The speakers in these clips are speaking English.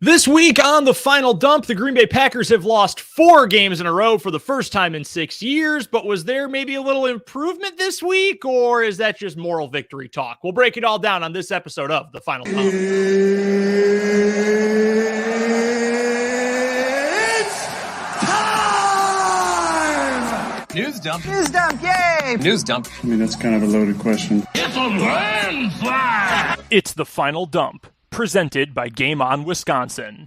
This week on the Final Dump, the Green Bay Packers have lost 4 games in a row for the first time in 6 years, but was there maybe a little improvement this week, or is that just moral victory talk? We'll break it all down on this episode of the Final Dump. It's time! News dump. News dump, yay! News dump. I mean, that's kind of a loaded question. It's a landslide! It's the Final Dump, presented by Game On Wisconsin.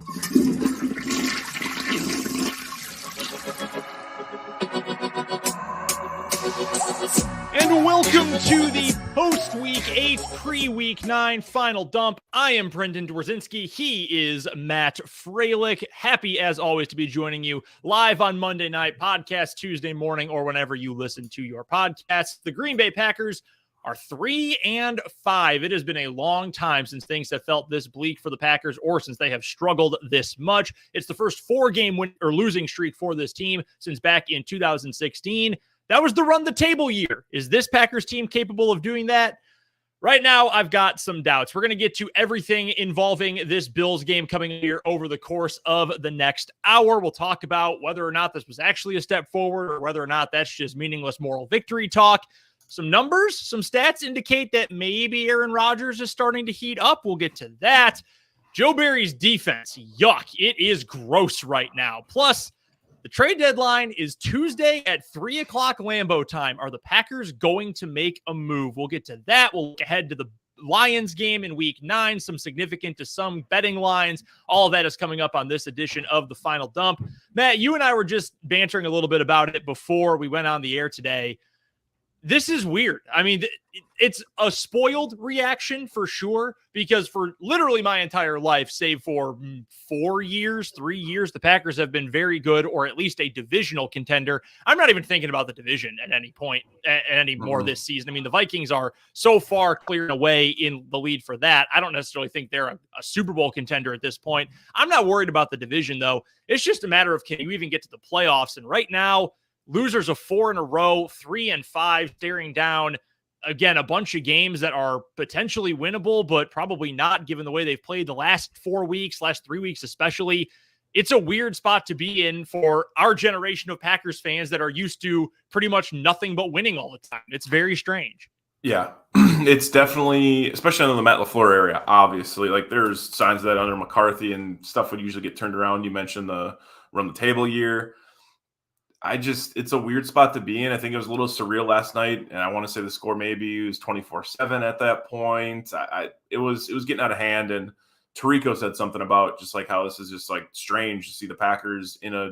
And welcome to the post-Week 8, pre-Week 9 Final Dump. I am Brendan Dworzinski. He is Matt Freilich. Happy, as always, to be joining you live on Monday night, podcast Tuesday morning, or whenever you listen to your podcasts. The Green Bay Packers are 3-5. It has been a long time since things have felt this bleak for the Packers, or since they have struggled this much. It's the first 4-game win or losing streak for this team since back in 2016. That was the run the table year. Is this Packers team capable of doing that? Right now, I've got some doubts. We're going to get to everything involving this Bills game coming here over the course of the next hour. We'll talk about whether or not this was actually a step forward, or whether or not that's just meaningless moral victory talk. Some numbers, some stats indicate that maybe Aaron Rodgers is starting to heat up. We'll get to that. Joe Barry's defense, yuck. It is gross right now. Plus, the trade deadline is Tuesday at 3 o'clock Lambeau time. Are the Packers going to make a move? We'll get to that. We'll look ahead to the Lions game in Week 9, some significant to some betting lines. All of that is coming up on this edition of the Final Dump. Matt, you and I were just bantering a little bit about it before we went on the air today. This is weird. I mean, it's a spoiled reaction for sure, because for literally my entire life, save for 3 years, the Packers have been very good, or at least a divisional contender. I'm not even thinking about the division at any point anymore this season. I mean, the Vikings are so far clearing away in the lead for that. I don't necessarily think they're a Super Bowl contender at this point. I'm not worried about the division, though. It's just a matter of, can you even get to the playoffs? And right now, losers of 4 in a row, 3-5, staring down, again, a bunch of games that are potentially winnable, but probably not, given the way they've played the last 4 weeks, last 3 weeks especially. It's a weird spot to be in for our generation of Packers fans that are used to pretty much nothing but winning all the time. It's very strange. Yeah, it's definitely, especially in the Matt LaFleur area, obviously. Like, there's signs of that under McCarthy, and stuff would usually get turned around. You mentioned the run the table year. It's a weird spot to be in. I think it was a little surreal last night, and I want to say the score maybe was 24-7 at that point. It was getting out of hand, and Tirico said something about just like how this is just like strange to see the Packers in a,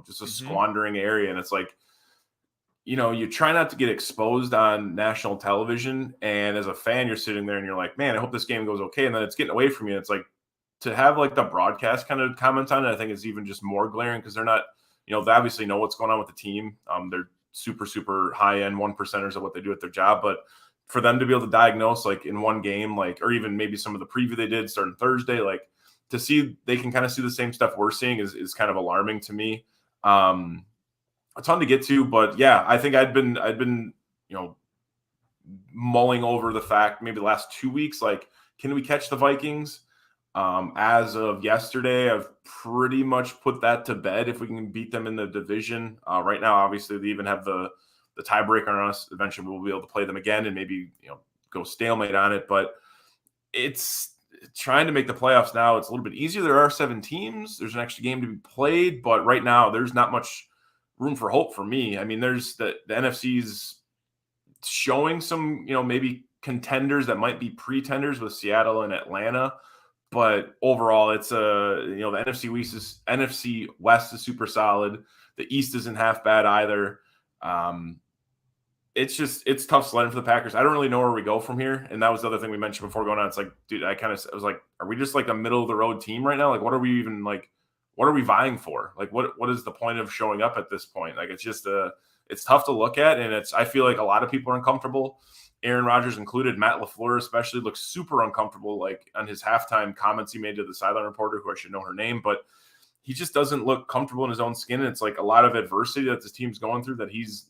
just a squandering area. And it's like, you try not to get exposed on national television, and as a fan, you're sitting there and you're like, man, I hope this game goes okay. And then it's getting away from you. It's like, to have like the broadcast kind of comment on it, I think is even just more glaring, because they're not, they obviously know what's going on with the team. They're super, super high-end 1%ers of what they do at their job. But for them to be able to diagnose, like, in one game, like, or even maybe some of the preview they did starting Thursday, like, to see they can kind of see the same stuff we're seeing is kind of alarming to me. A ton to get to, but yeah, I think I'd been mulling over the fact maybe the last 2 weeks, like, can we catch the Vikings? As of yesterday, I've pretty much put that to bed if we can beat them in the division. Right now, obviously, they even have the tiebreaker on us. Eventually, we'll be able to play them again and maybe go stalemate on it. But it's trying to make the playoffs now. It's a little bit easier. There are 7 teams. There's an extra game to be played. But right now, there's not much room for hope for me. I mean, there's the NFC's showing some, maybe contenders that might be pretenders with Seattle and Atlanta. But overall, it's the NFC West is super solid. The East isn't half bad either. It's tough sledding for the Packers. I don't really know where we go from here. And that was the other thing we mentioned before going on. It's like, dude, I was like, are we just like a middle of the road team right now? Like, what are we even like? What are we vying for? Like, what is the point of showing up at this point? Like, it's just it's tough to look at, and I feel like a lot of people are uncomfortable. Aaron Rodgers included. Matt LaFleur especially looks super uncomfortable, like on his halftime comments he made to the sideline reporter, who I should know her name, but he just doesn't look comfortable in his own skin. And it's like a lot of adversity that this team's going through, that he's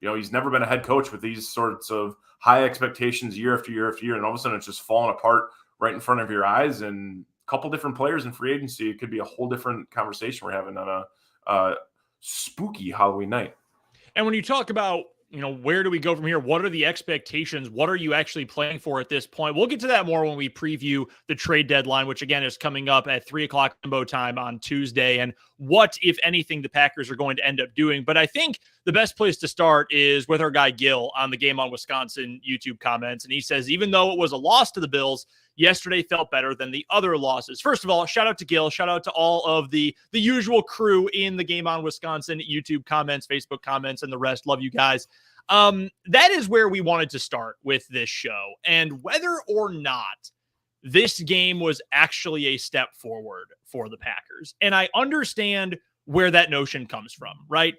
he's never been a head coach with these sorts of high expectations year after year after year. And all of a sudden it's just falling apart right in front of your eyes. And couple different players in free agency, it could be a whole different conversation we're having on a spooky Halloween night. And when you talk about, where do we go from here? What are the expectations? What are you actually playing for at this point? We'll get to that more when we preview the trade deadline, which again is coming up at 3:00 Limbo time on Tuesday, and what, if anything, the Packers are going to end up doing. But I think the best place to start is with our guy Gil on the Game on Wisconsin YouTube comments. And he says, even though it was a loss to the Bills, yesterday felt better than the other losses. First of all, shout out to Gil. Shout out to all of the usual crew in the Game on Wisconsin YouTube comments, Facebook comments, and the rest. Love you guys. That is where we wanted to start with this show. And whether or not this game was actually a step forward for the Packers. And I understand where that notion comes from, right?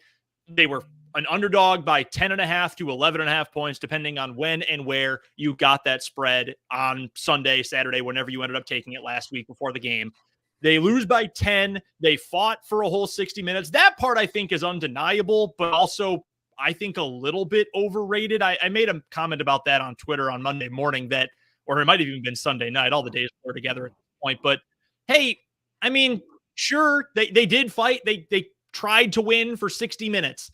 They were an underdog by 10.5 to 11.5 points, depending on when and where you got that spread on Sunday, Saturday, whenever you ended up taking it last week before the game. They lose by 10. They fought for a whole 60 minutes. That part I think is undeniable, but also I think a little bit overrated. I made a comment about that on Twitter on Monday morning or it might have even been Sunday night. All the days were together at this point. But hey, I mean, sure, they did fight. They tried to win for 60 minutes.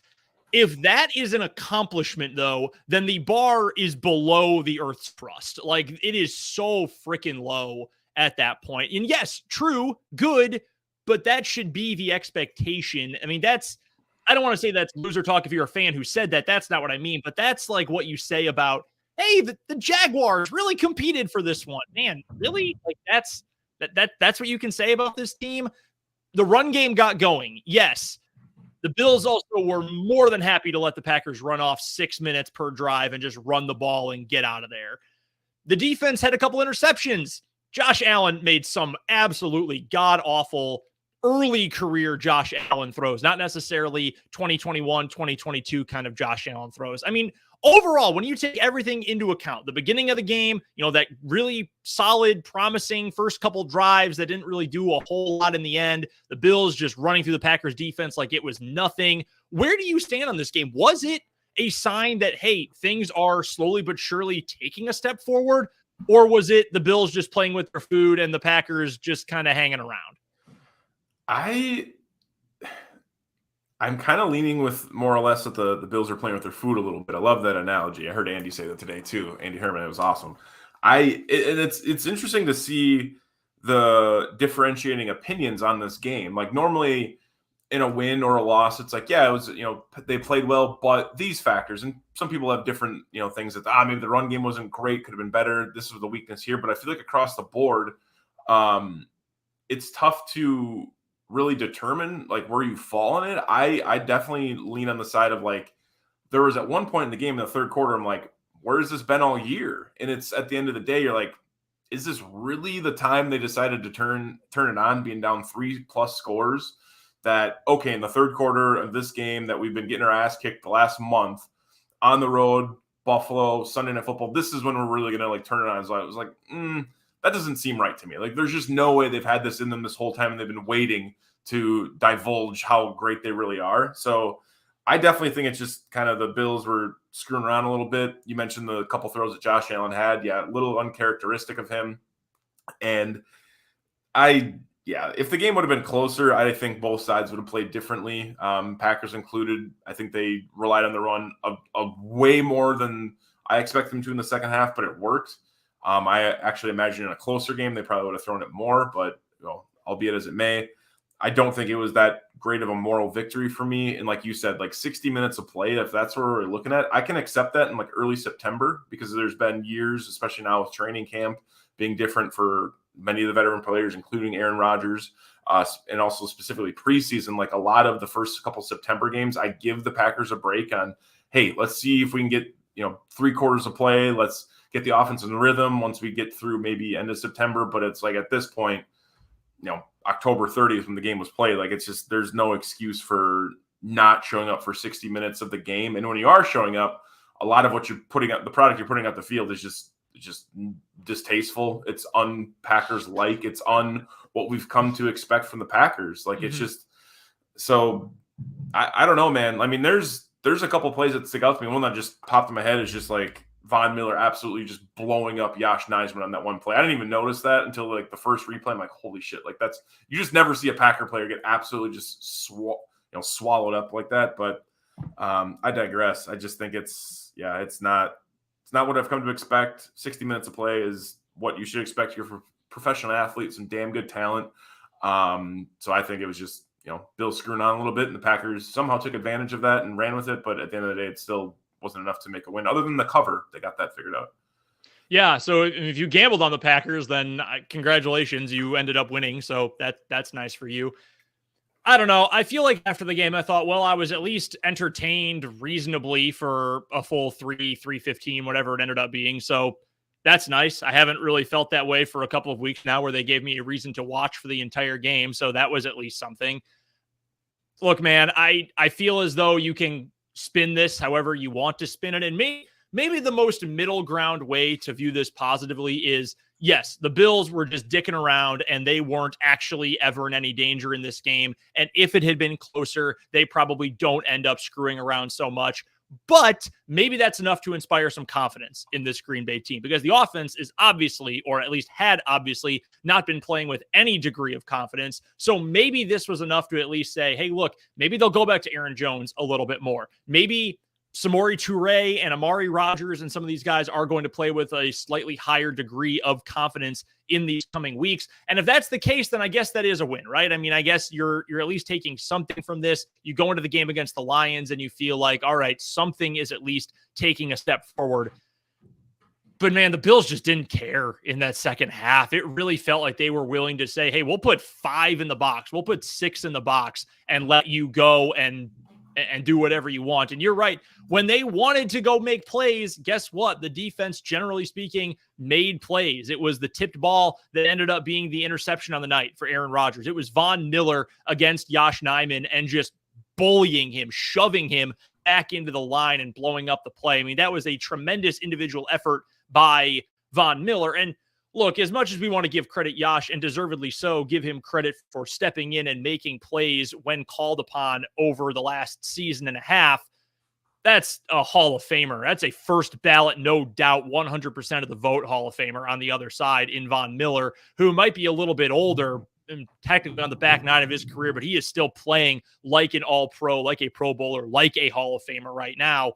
If that is an accomplishment, though, then the bar is below the Earth's crust. Like, it is so freaking low at that point. And yes, true, good, but that should be the expectation. I mean, I don't want to say that's loser talk if you're a fan who said that. That's not what I mean, but that's like what you say about, hey, the Jaguars really competed for this one. Man, really? Like, that's what you can say about this team? The run game got going, yes. The Bills also were more than happy to let the Packers run off 6 minutes per drive and just run the ball and get out of there. The defense had a couple interceptions. Josh Allen made some absolutely god-awful early career Josh Allen throws, not necessarily 2021, 2022 kind of Josh Allen throws. I mean, overall, when you take everything into account, the beginning of the game, that really solid, promising first couple drives that didn't really do a whole lot in the end, the Bills just running through the Packers defense like it was nothing. Where do you stand on this game? Was it a sign that, hey, things are slowly but surely taking a step forward? Or was it the Bills just playing with their food and the Packers just kind of hanging around? I'm kind of leaning with more or less that the Bills are playing with their food a little bit. I love that analogy. I heard Andy say that today too. Andy Herman, it was awesome. It's interesting to see the differentiating opinions on this game. Like, normally in a win or a loss, it's like, yeah, it was, they played well, but these factors, and some people have different, things that, maybe the run game wasn't great, could have been better. This was the weakness here. But I feel like across the board, it's tough to really determine like where you fall on it. I definitely lean on the side of like, there was at one point in the game in the third quarter, I'm like, where has this been all year? And it's at the end of the day, you're like, is this really the time they decided to turn it on, being down 3+ scores? That, okay, in the third quarter of this game that we've been getting our ass kicked the last month on the road, Buffalo, Sunday Night Football, this is when we're really going to like turn it on. So I was like, that doesn't seem right to me. Like, there's just no way they've had this in them this whole time, and they've been waiting to divulge how great they really are. So I definitely think it's just kind of the Bills were screwing around a little bit. You mentioned the couple throws that Josh Allen had. Yeah, a little uncharacteristic of him. And if the game would have been closer, I think both sides would have played differently. Packers included. I think they relied on the run a way more than I expect them to in the second half, but it worked. I actually imagine in a closer game, they probably would have thrown it more, but albeit as it may, I don't think it was that great of a moral victory for me. And like you said, like 60 minutes of play, if that's what we're looking at, I can accept that in like early September, because there's been years, especially now with training camp being different for many of the veteran players, including Aaron Rodgers, and also specifically preseason, like a lot of the first couple September games, I give the Packers a break on, hey, let's see if we can get, 3 quarters of play. Let's get the offense in rhythm once we get through maybe end of September. But it's like at this point, October 30th when the game was played, like it's just, there's no excuse for not showing up for 60 minutes of the game. And when you are showing up, a lot of what you're putting out, the product you're putting out the field is just distasteful. It's un-Packers like, it's what we've come to expect from the Packers. Like, it's just, so I don't know, man. I mean, there's a couple plays that stick out to me. One that just popped in my head is just like Von Miller absolutely just blowing up Josh Neisman on that one play. I didn't even notice that until like the first replay. I'm like, holy shit! Like you just never see a Packer player get absolutely just swallowed up like that. But I digress. I just think it's not what I've come to expect. 60 minutes of play is what you should expect here for professional athletes, some damn good talent. So I think it was just Bill screwing on a little bit, and the Packers somehow took advantage of that and ran with it. But at the end of the day, it still wasn't enough to make a win. Other than the cover, they got that figured out. Yeah, so if you gambled on the Packers, then congratulations, you ended up winning. So that's nice for you. I don't know. I feel like after the game, I thought, well, I was at least entertained reasonably for a full 3:15, whatever it ended up being. So that's nice. I haven't really felt that way for a couple of weeks now where they gave me a reason to watch for the entire game. So that was at least something. Look, man, I feel as though you can spin this however you want to spin it. And maybe the most middle ground way to view this positively is, yes, the Bills were just dicking around and they weren't actually ever in any danger in this game. And if it had been closer, they probably don't end up screwing around so much. But maybe that's enough to inspire some confidence in this Green Bay team, because the offense is obviously, or at least had obviously, not been playing with any degree of confidence. So maybe this was enough to at least say, hey, look, maybe they'll go back to Aaron Jones a little bit more. Maybe Samori Toure and Amari Rodgers and some of these guys are going to play with a slightly higher degree of confidence in these coming weeks. And if that's the case, then I guess that is a win, right? I mean, I guess you're at least taking something from this. You go into the game against the Lions and you feel like, all right, something is at least taking a step forward. But man, the Bills just didn't care in that second half. It really felt like they were willing to say, hey, we'll put 5 in the box. We'll put 6 in the box and let you go and do whatever you want. And you're right. When they wanted to go make plays, guess what? The defense, generally speaking, made plays. It was the tipped ball that ended up being the interception on the night for Aaron Rodgers. It was Von Miller against Josh Nijman and just bullying him, shoving him back into the line and blowing up the play. I mean, that was a tremendous individual effort by Von Miller. And look, as much as we want to give credit Josh, and deservedly so, give him credit for stepping in and making plays when called upon over the last season and a half, that's a Hall of Famer. That's a first ballot, no doubt, 100% of the vote Hall of Famer on the other side in Von Miller, who might be a little bit older and technically on the back nine of his career, but he is still playing like an all-pro, like a Pro Bowler, like a Hall of Famer right now.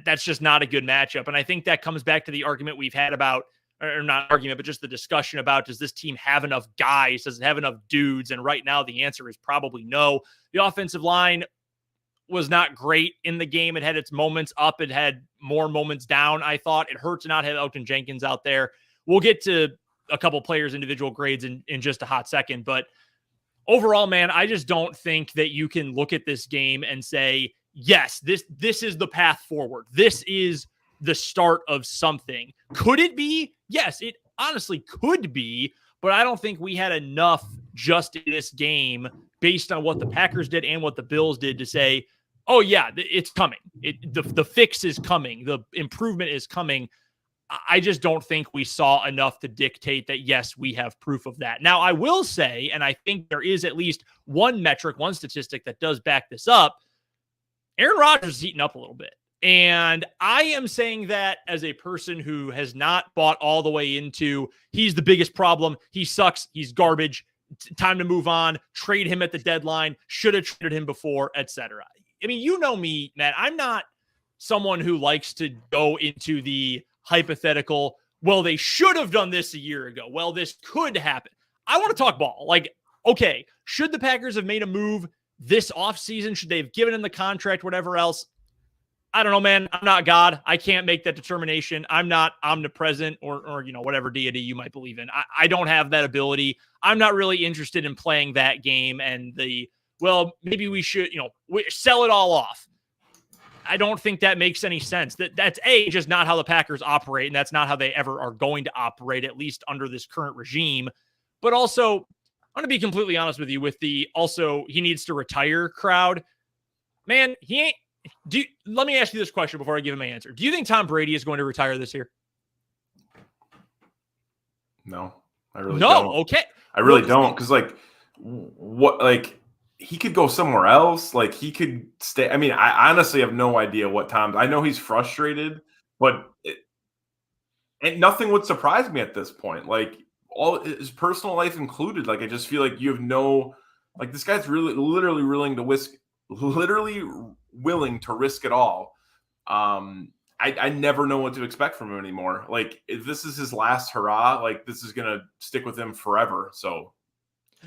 That's just not a good matchup. And I think that comes back to the argument we've had about, or not argument, but just the discussion about, does this team have enough guys? Does it have enough dudes? And right now the answer is probably no. The offensive line was not great in the game. It had its moments up. It had more moments down. I thought it hurt to not have Elgton Jenkins out there. We'll get to a couple players' individual grades in just a hot second. But overall, man, I just don't think that you can look at this game and say, yes, this is the path forward. This is the start of something. Could it be? Yes, it honestly could be, but I don't think we had enough just in this game based on what the Packers did and what the Bills did to say, oh yeah, it's coming. The fix is coming. The improvement is coming. I just don't think we saw enough to dictate that, yes, we have proof of that. Now, I will say, and I think there is at least one metric, one statistic that does back this up, Aaron Rodgers is eating up a little bit. And I am saying that as a person who has not bought all the way into, he's the biggest problem, he sucks, he's garbage, time to move on, trade him at the deadline, should have traded him before, etc. I mean, you know me, Matt, I'm not someone who likes to go into the hypothetical, well, they should have done this a year ago. Well, this could happen. I want to talk ball. Like, okay, should the Packers have made a move this offseason? Should they have given him the contract, whatever else? I don't know, man. I'm not God. I can't make that determination. I'm not omnipresent or whatever deity you might believe in. I don't have that ability. I'm not really interested in playing that game and maybe we should, sell it all off. I don't think that makes any sense. That's just not how the Packers operate, and that's not how they ever are going to operate, at least under this current regime. But also, I'm going to be completely honest with you with the he needs to retire crowd. Man, he ain't. Let me ask you this question before I give him my answer. Do you think Tom Brady is going to retire this year? No, I really don't. Okay. I really don't, because he could go somewhere else. Like, he could stay. I mean, I honestly have no idea what Tom. I know he's frustrated But and nothing would surprise me at this point. Like all his personal life included. Like I just feel like you have no like this guy's literally willing to risk it all. I never know what to expect from him anymore. Like if this is his last hurrah, like this is gonna stick with him forever. So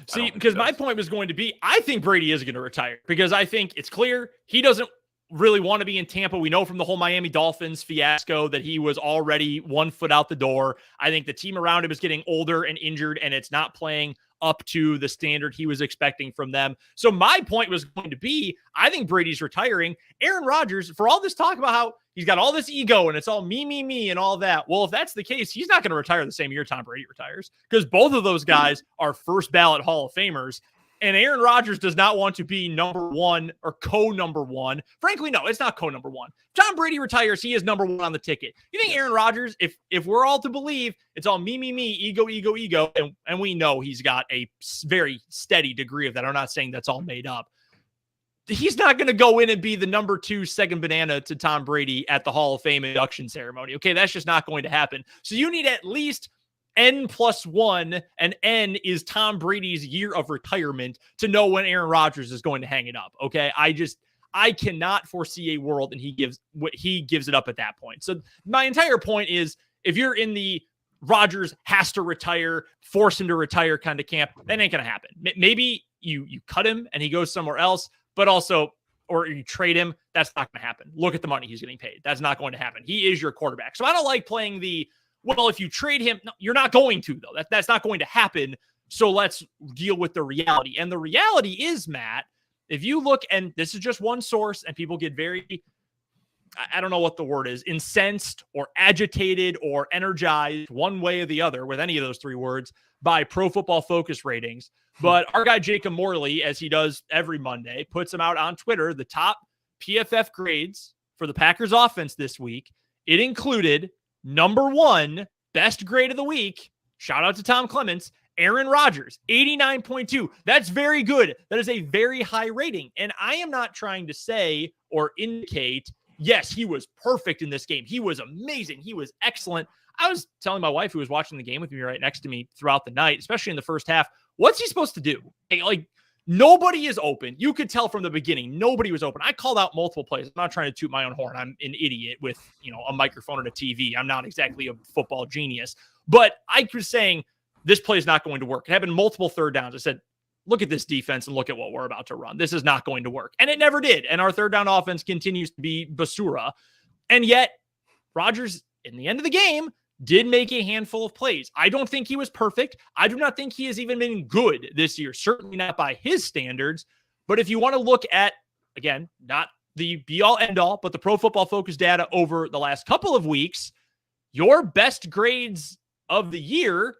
see, because my point was going to be, I think Brady is going to retire because I think it's clear he doesn't really want to be in Tampa. We know from the whole Miami Dolphins fiasco that he was already 1 foot out the door. I think the team around him is getting older and injured, and it's not playing up to the standard he was expecting from them. So my point was going to be, I think Brady's retiring. Aaron Rodgers, for all this talk about how he's got all this ego and it's all me, and all that. Well, if that's the case, he's not going to retire the same year Tom Brady retires because both of those guys are first ballot Hall of Famers. And Aaron Rodgers does not want to be number one or co-number one. Frankly, no, it's not co-number one. Tom Brady retires, he is number one on the ticket. You think Aaron Rodgers, if we're all to believe it's all me, ego, and we know he's got a very steady degree of that. I'm not saying that's all made up. He's not going to go in and be the number 2 second banana to Tom Brady at the Hall of Fame induction ceremony. Okay, that's just not going to happen. So you need at least N+1, and N is Tom Brady's year of retirement to know when Aaron Rodgers is going to hang it up. Okay. I cannot foresee a world and he gives it up at that point. So my entire point is if you're in the Rodgers has to retire, force him to retire kind of camp, that ain't going to happen. Maybe you cut him and he goes somewhere else, but also, or you trade him. That's not going to happen. Look at the money he's getting paid. That's not going to happen. He is your quarterback. So I don't like playing well, if you trade him, no, you're not going to, though. That's not going to happen. So let's deal with the reality. And the reality is, Matt, if you look, and this is just one source, and people get very, I don't know what the word is, incensed or agitated or energized one way or the other with any of those 3 words by Pro Football Focus ratings. But our guy Jacob Morley, as he does every Monday, puts them out on Twitter, the top PFF grades for the Packers offense this week. It included number 1, best grade of the week. Shout out to Tom Clements, Aaron Rodgers, 89.2. That's very good. That is a very high rating. And I am not trying to say or indicate, yes, he was perfect in this game. He was amazing. He was excellent. I was telling my wife who was watching the game with me right next to me throughout the night, especially in the first half, what's he supposed to do? Like nobody is open. You could tell from the beginning, nobody was open. I called out multiple plays. I'm not trying to toot my own horn. I'm an idiot with, a microphone and a TV. I'm not exactly a football genius, but I was saying this play is not going to work. It happened multiple third downs. I said, look at this defense and look at what we're about to run. This is not going to work. And it never did. And our third down offense continues to be basura. And yet Rodgers, in the end of the game, did make a handful of plays. I don't think he was perfect. I do not think he has even been good this year, certainly not by his standards. But if you want to look at, again, not the be-all, end-all, but the Pro Football Focus data over the last couple of weeks, your best grades of the year,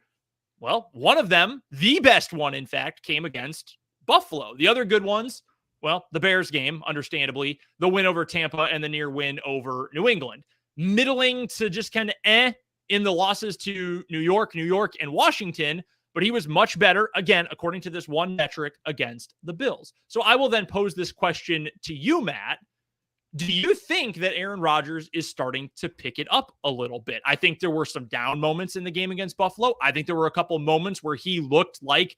well, one of them, the best one, in fact, came against Buffalo. The other good ones, well, the Bears game, understandably, the win over Tampa and the near win over New England. Middling to just kind of in the losses to New York, and Washington, but he was much better, again, according to this one metric, against the Bills. So I will then pose this question to you, Matt. Do you think that Aaron Rodgers is starting to pick it up a little bit? I think there were some down moments in the game against Buffalo. I think there were a couple moments where he looked like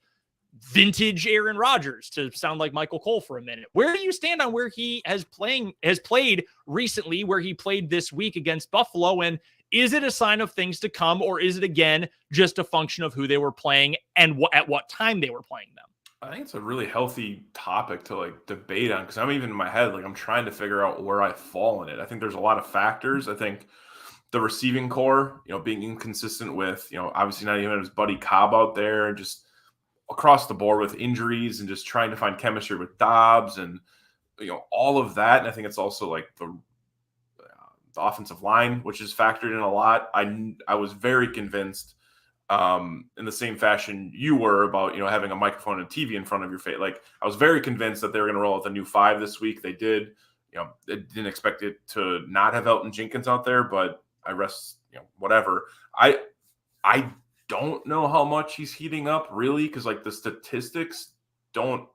vintage Aaron Rodgers, to sound like Michael Cole for a minute. Where do you stand on where he has played recently, where he played this week against Buffalo? And is it a sign of things to come, or is it, again, just a function of who they were playing and at what time they were playing them? I think it's a really healthy topic to debate on, because I'm even in my head, I'm trying to figure out where I fall in it. I think there's a lot of factors. I think the receiving core, being inconsistent with, obviously not even his buddy Cobb out there, and just across the board with injuries and just trying to find chemistry with Dobbs and, all of that. And I think it's also the offensive line, which is factored in a lot. I was very convinced in the same fashion you were about, having a microphone and TV in front of your face. I was very convinced that they were going to roll out the new 5 this week. They did. They didn't expect it to not have Elton Jenkins out there, but I rest, whatever. I don't know how much he's heating up really, because the statistics don't.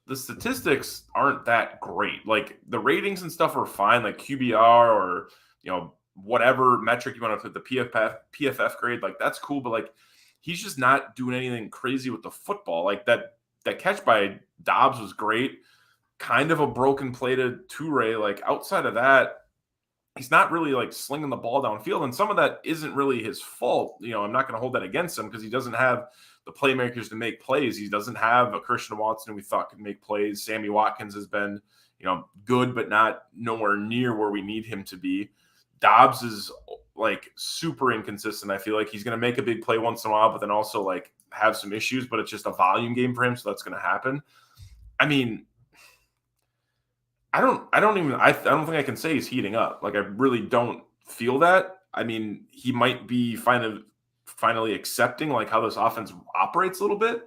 the statistics aren't that great. Like the ratings and stuff are fine, like QBR or whatever metric you want to put, the PFF grade, like that's cool. But like he's just not doing anything crazy with the football. Like that catch by Dobbs was great. Kind of a broken play to Toure. Like outside of that, he's not really like slinging the ball downfield, and some of that isn't really his fault. I'm not going to hold that against him because he doesn't have the playmakers to make plays. He doesn't have a Christian Watson who we thought could make plays. Sammy Watkins has been, good, but not nowhere near where we need him to be. Dobbs is like super inconsistent. I feel like he's going to make a big play once in a while, but then also like have some issues, but it's just a volume game for him. So that's going to happen. I mean, I don't think I can say he's heating up. Like I really don't feel that. I mean, he might be finally accepting like how this offense operates a little bit.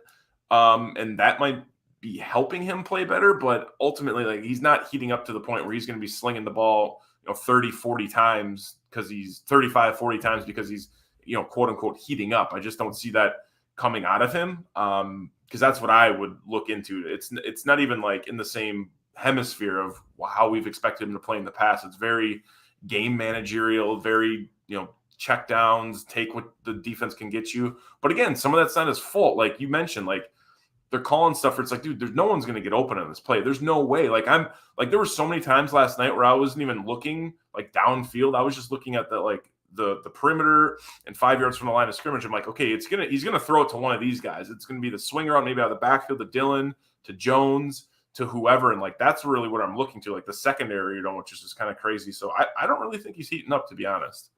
And that might be helping him play better, but ultimately like he's not heating up to the point where he's going to be slinging the ball, 30, 40 times because he's 35, 40 times because he's, quote unquote heating up. I just don't see that coming out of him. Because that's what I would look into. It's not even like in the same hemisphere of how we've expected him to play in the past. It's very game managerial, very, check downs, take what the defense can get you. But again, some of that's not his fault. Like you mentioned, like they're calling stuff where it's like, dude, there's no one's going to get open on this play. There's no way. Like there were so many times last night where I wasn't even looking like downfield. I was just looking at the perimeter and 5 yards from the line of scrimmage. I'm like, okay, he's going to throw it to one of these guys. It's going to be the swinger out maybe out of the backfield to Dillon, to Jones, to whoever. And like, that's really what I'm looking to, like the secondary, which is just kind of crazy. So I don't really think he's heating up, to be honest.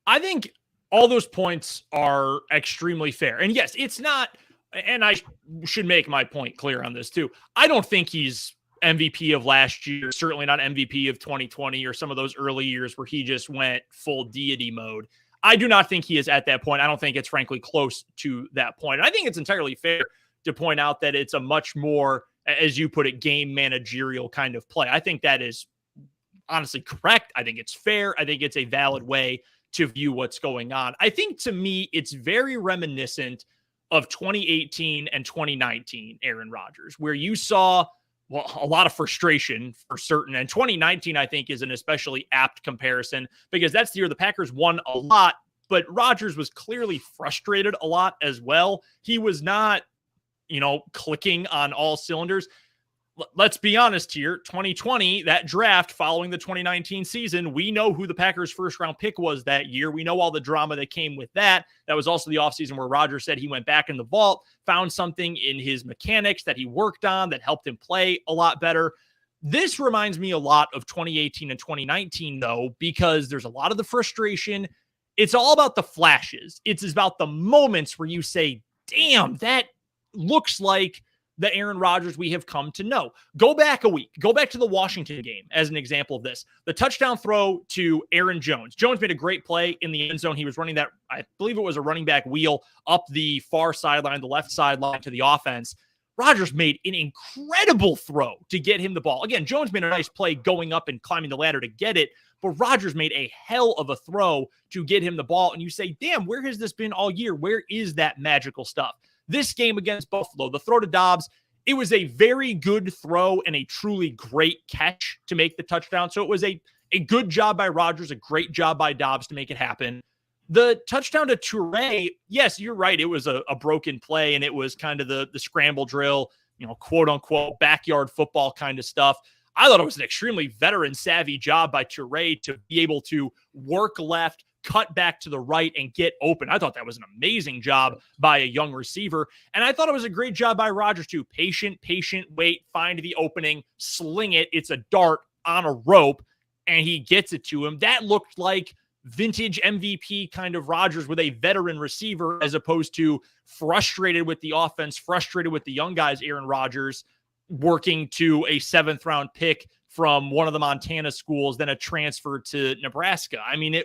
I think all those points are extremely fair. And yes, it's not, and I should make my point clear on this too. I don't think he's MVP of last year, certainly not MVP of 2020 or some of those early years where he just went full deity mode. I do not think he is at that point. I don't think it's frankly close to that point. And I think it's entirely fair to point out that it's a much more, as you put it, game managerial kind of play. I think that is honestly correct. I think it's fair. I think it's a valid way to view what's going on. I think to me, it's very reminiscent of 2018 and 2019 Aaron Rodgers, where you saw a lot of frustration for certain. And 2019, I think, is an especially apt comparison because that's the year the Packers won a lot, but Rodgers was clearly frustrated a lot as well. He was not, clicking on all cylinders. Let's be honest here. 2020, that draft following the 2019 season, we know who the Packers' first round pick was that year. We know all the drama that came with that. That was also the offseason where Rodgers said he went back in the vault, found something in his mechanics that he worked on that helped him play a lot better. This reminds me a lot of 2018 and 2019, though, because there's a lot of the frustration. It's all about the flashes. It's about the moments where you say, damn, that looks like the Aaron Rodgers we have come to know. Go back a week. Go back to the Washington game as an example of this. The touchdown throw to Aaron Jones. Jones made a great play in the end zone. He was running that, I believe it was a running back wheel up the far sideline, the left sideline to the offense. Rodgers made an incredible throw to get him the ball. Again, Jones made a nice play going up and climbing the ladder to get it, but Rodgers made a hell of a throw to get him the ball. And you say, damn, where has this been all year? Where is that magical stuff? This game against Buffalo, the throw to Dobbs, it was a very good throw and a truly great catch to make the touchdown. So it was a good job by Rodgers, a great job by Dobbs to make it happen. The touchdown to Toure, yes, you're right. It was a broken play, and it was kind of the scramble drill, quote unquote, backyard football kind of stuff. I thought it was an extremely veteran savvy job by Toure to be able to work left, cut back to the right, and get open. I thought that was an amazing job by a young receiver. And I thought it was a great job by Rodgers too. Patient, wait, find the opening, sling it. It's a dart on a rope, and he gets it to him. That looked like vintage MVP kind of Rodgers with a veteran receiver, as opposed to frustrated with the offense, frustrated with the young guys, Aaron Rodgers, working to a 7th round pick from one of the Montana schools, then a transfer to Nebraska. I mean,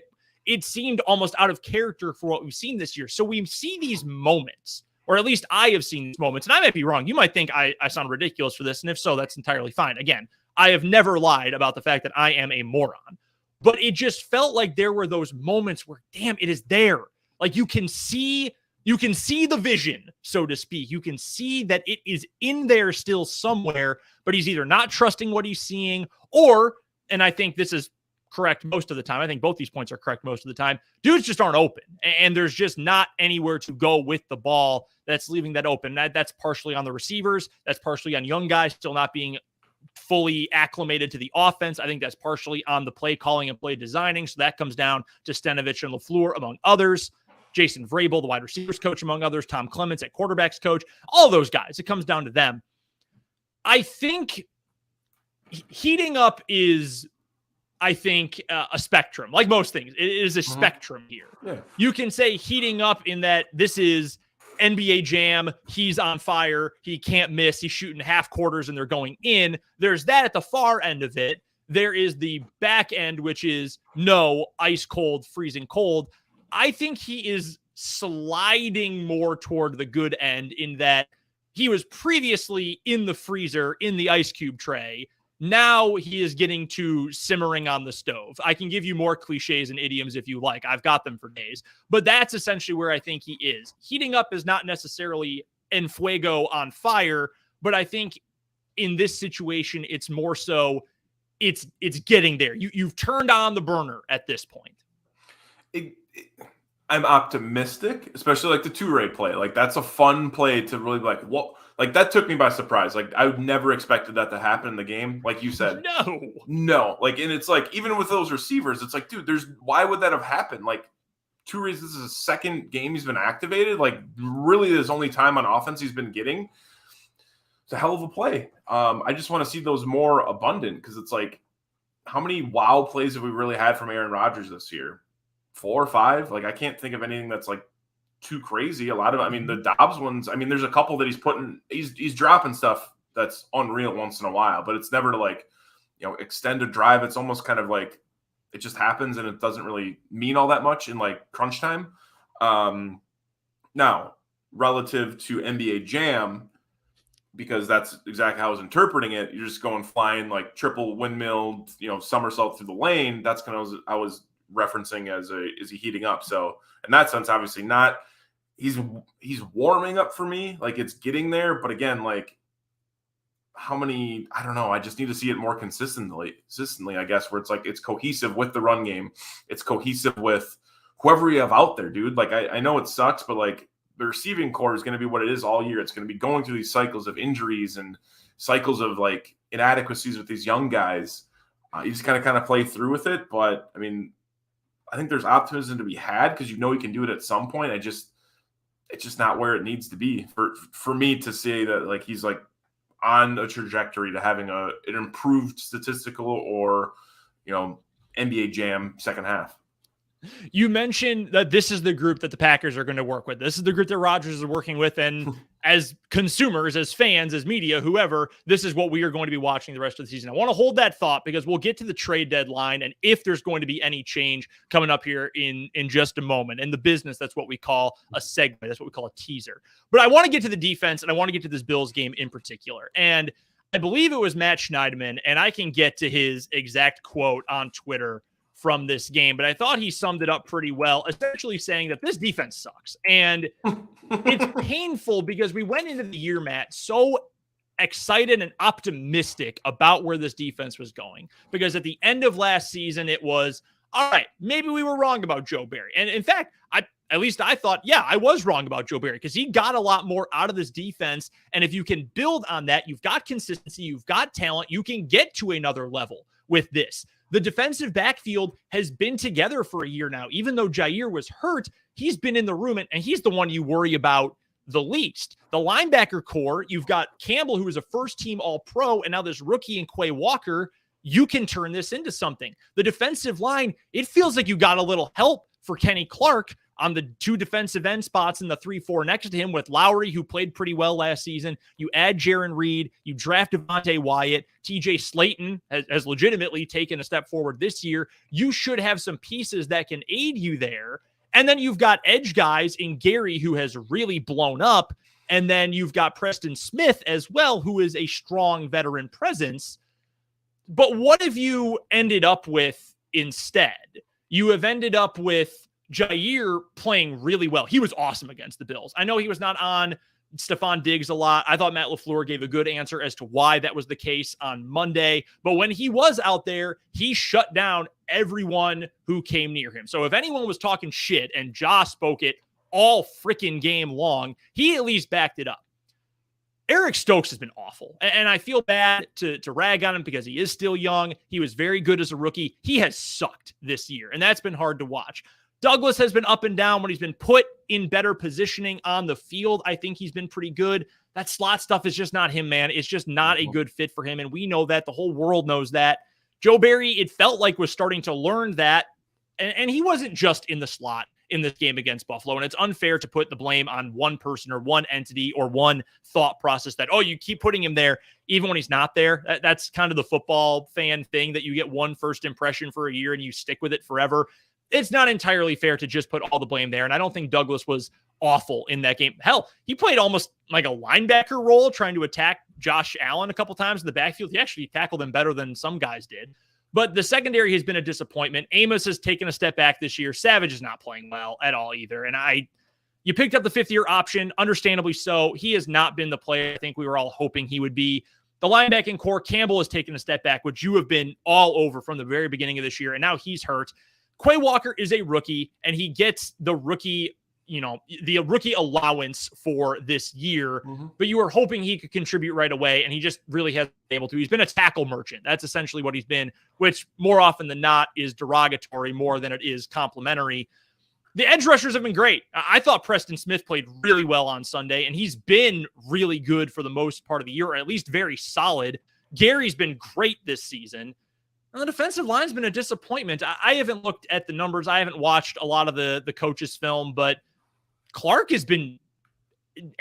it seemed almost out of character for what we've seen this year. So we see these moments, or at least I have seen these moments, and I might be wrong. You might think I sound ridiculous for this, and if so, that's entirely fine. Again, I have never lied about the fact that I am a moron. But it just felt like there were those moments where, damn, it is there. Like you can see You can see the vision, so to speak. You can see that it is in there still somewhere, but he's either not trusting what he's seeing or, and I think this is correct most of the time. I think both these points are correct most of the time. Dudes just aren't open, and there's just not anywhere to go with the ball that's leaving that open. That's partially on the receivers. That's partially on young guys still not being fully acclimated to the offense. I think that's partially on the play calling and play designing. So that comes down to Stenavich and LaFleur, among others. Jason Vrabel, the wide receivers coach, among others. Tom Clements at quarterbacks coach. All those guys. It comes down to them. I think heating up is, a spectrum. Like most things, it is a spectrum here. Yeah. You can say heating up in that this is NBA Jam. He's on fire. He can't miss. He's shooting half quarters and they're going in. There's that at the far end of it. There is the back end, which is no, ice cold, freezing cold. I think he is sliding more toward the good end in that he was previously in the freezer, in the ice cube tray. Now he is getting to simmering on the stove. I can give you more cliches and idioms if you like. I've got them for days. But that's essentially where I think he is. Heating up is not necessarily en fuego, on fire, but I think in this situation, it's more so it's getting there. You've turned on the burner at this point. I'm optimistic, especially like the two-ray play. Like that's a fun play to really like what. Like that took me by surprise. Like I would never expected that to happen in the game. Like you said, no. Like, and it's like, even with those receivers, it's like, dude, why would that have happened? Like two reasons. This is his second game he's been activated. Like really his only time on offense he's been getting. It's a hell of a play. I just want to see those more abundant because it's like, how many wow plays have we really had from Aaron Rodgers this year? 4 or 5? Like I can't think of anything that's like too crazy. A lot of, the Dobbs ones, there's a couple that he's dropping stuff that's unreal once in a while, but it's never to like, extend a drive. It's almost kind of like it just happens and it doesn't really mean all that much in like crunch time. Now, relative to NBA Jam, because that's exactly how I was interpreting it, you're just going flying like triple windmill, somersault through the lane. That's kind of I was referencing as is he heating up? So in that sense, obviously not. He's warming up for me. Like it's getting there, but again, like how many? I don't know. I just need to see it more consistently. I guess where it's like it's cohesive with the run game. It's cohesive with whoever you have out there, dude. Like I know it sucks, but like the receiving core is going to be what it is all year. It's going to be going through these cycles of injuries and cycles of like inadequacies with these young guys. You just kind of play through with it, but I think there's optimism to be had because he can do it at some point. It's just not where it needs to be for me to say that like he's like on a trajectory to having an improved statistical or NBA Jam second half. You mentioned that this is the group that the Packers are going to work with. This is the group that Rodgers is working with. And as consumers, as fans, as media, whoever, this is what we are going to be watching the rest of the season. I want to hold that thought because we'll get to the trade deadline and if there's going to be any change coming up here in just a moment. In the business, that's what we call a segment. That's what we call a teaser. But I want to get to the defense and I want to get to this Bills game in particular. And I believe it was Matt Schneidman, and I can get to his exact quote on Twitter from this game, but I thought he summed it up pretty well, essentially saying that this defense sucks. And it's painful because we went into the year, Matt, so excited and optimistic about where this defense was going. Because at the end of last season, it was, all right, maybe we were wrong about Joe Barry. And in fact, I thought, yeah, I was wrong about Joe Barry because he got a lot more out of this defense. And if you can build on that, you've got consistency, you've got talent, you can get to another level with this. The defensive backfield has been together for a year now. Even though Jair was hurt, he's been in the room, and he's the one you worry about the least. The linebacker core, you've got Campbell, who was a first-team All-Pro, and now this rookie in Quay Walker. You can turn this into something. The defensive line, it feels like you got a little help for Kenny Clark on the 2 defensive end spots in the 3-4 next to him with Lowry, who played pretty well last season. You add Jaron Reed, you draft Devontae Wyatt, TJ Slayton has legitimately taken a step forward this year. You should have some pieces that can aid you there. And then you've got edge guys in Gary, who has really blown up. And then you've got Preston Smith as well, who is a strong veteran presence. But what have you ended up with instead? You have ended up with Jair playing really well. He was awesome against the Bills. I know he was not on Stephon Diggs a lot. I thought Matt LaFleur gave a good answer as to why that was the case on Monday. But when he was out there, he shut down everyone who came near him. So if anyone was talking shit, and Josh spoke it all freaking game long, he at least backed it up. Eric Stokes has been awful, and I feel bad to rag on him because he is still young. He was very good as a rookie. He has sucked this year, and that's been hard to watch. Douglas has been up and down when he's been put in better positioning on the field. I think he's been pretty good. That slot stuff is just not him, man. It's just not a good fit for him, and we know that. The whole world knows that. Joe Barry, it felt like, was starting to learn that, and he wasn't just in the slot in this game against Buffalo, and it's unfair to put the blame on one person or one entity or one thought process that, oh, you keep putting him there even when he's not there. That's kind of the football fan thing, that you get one first impression for a year and you stick with it forever. It's not entirely fair to just put all the blame there. And I don't think Douglas was awful in that game. Hell, he played almost like a linebacker role trying to attack Josh Allen a couple times in the backfield. He actually tackled him better than some guys did. But the secondary has been a disappointment. Amos has taken a step back this year. Savage is not playing well at all either. And you picked up the fifth-year option, understandably so. He has not been the player I think we were all hoping he would be. The linebacking core, Campbell has taken a step back, which you have been all over from the very beginning of this year, and now he's hurt. Quay Walker is a rookie, and he gets the rookie allowance for this year, but you were hoping he could contribute right away, and he just really hasn't been able to. He's been a tackle merchant. That's essentially what he's been, which more often than not is derogatory more than it is complimentary. The edge rushers have been great. I thought Preston Smith played really well on Sunday, and he's been really good for the most part of the year, or at least very solid. Gary's been great this season. The defensive line's been a disappointment. I haven't looked at the numbers. I haven't watched a lot of the coaches' film, but Clark has been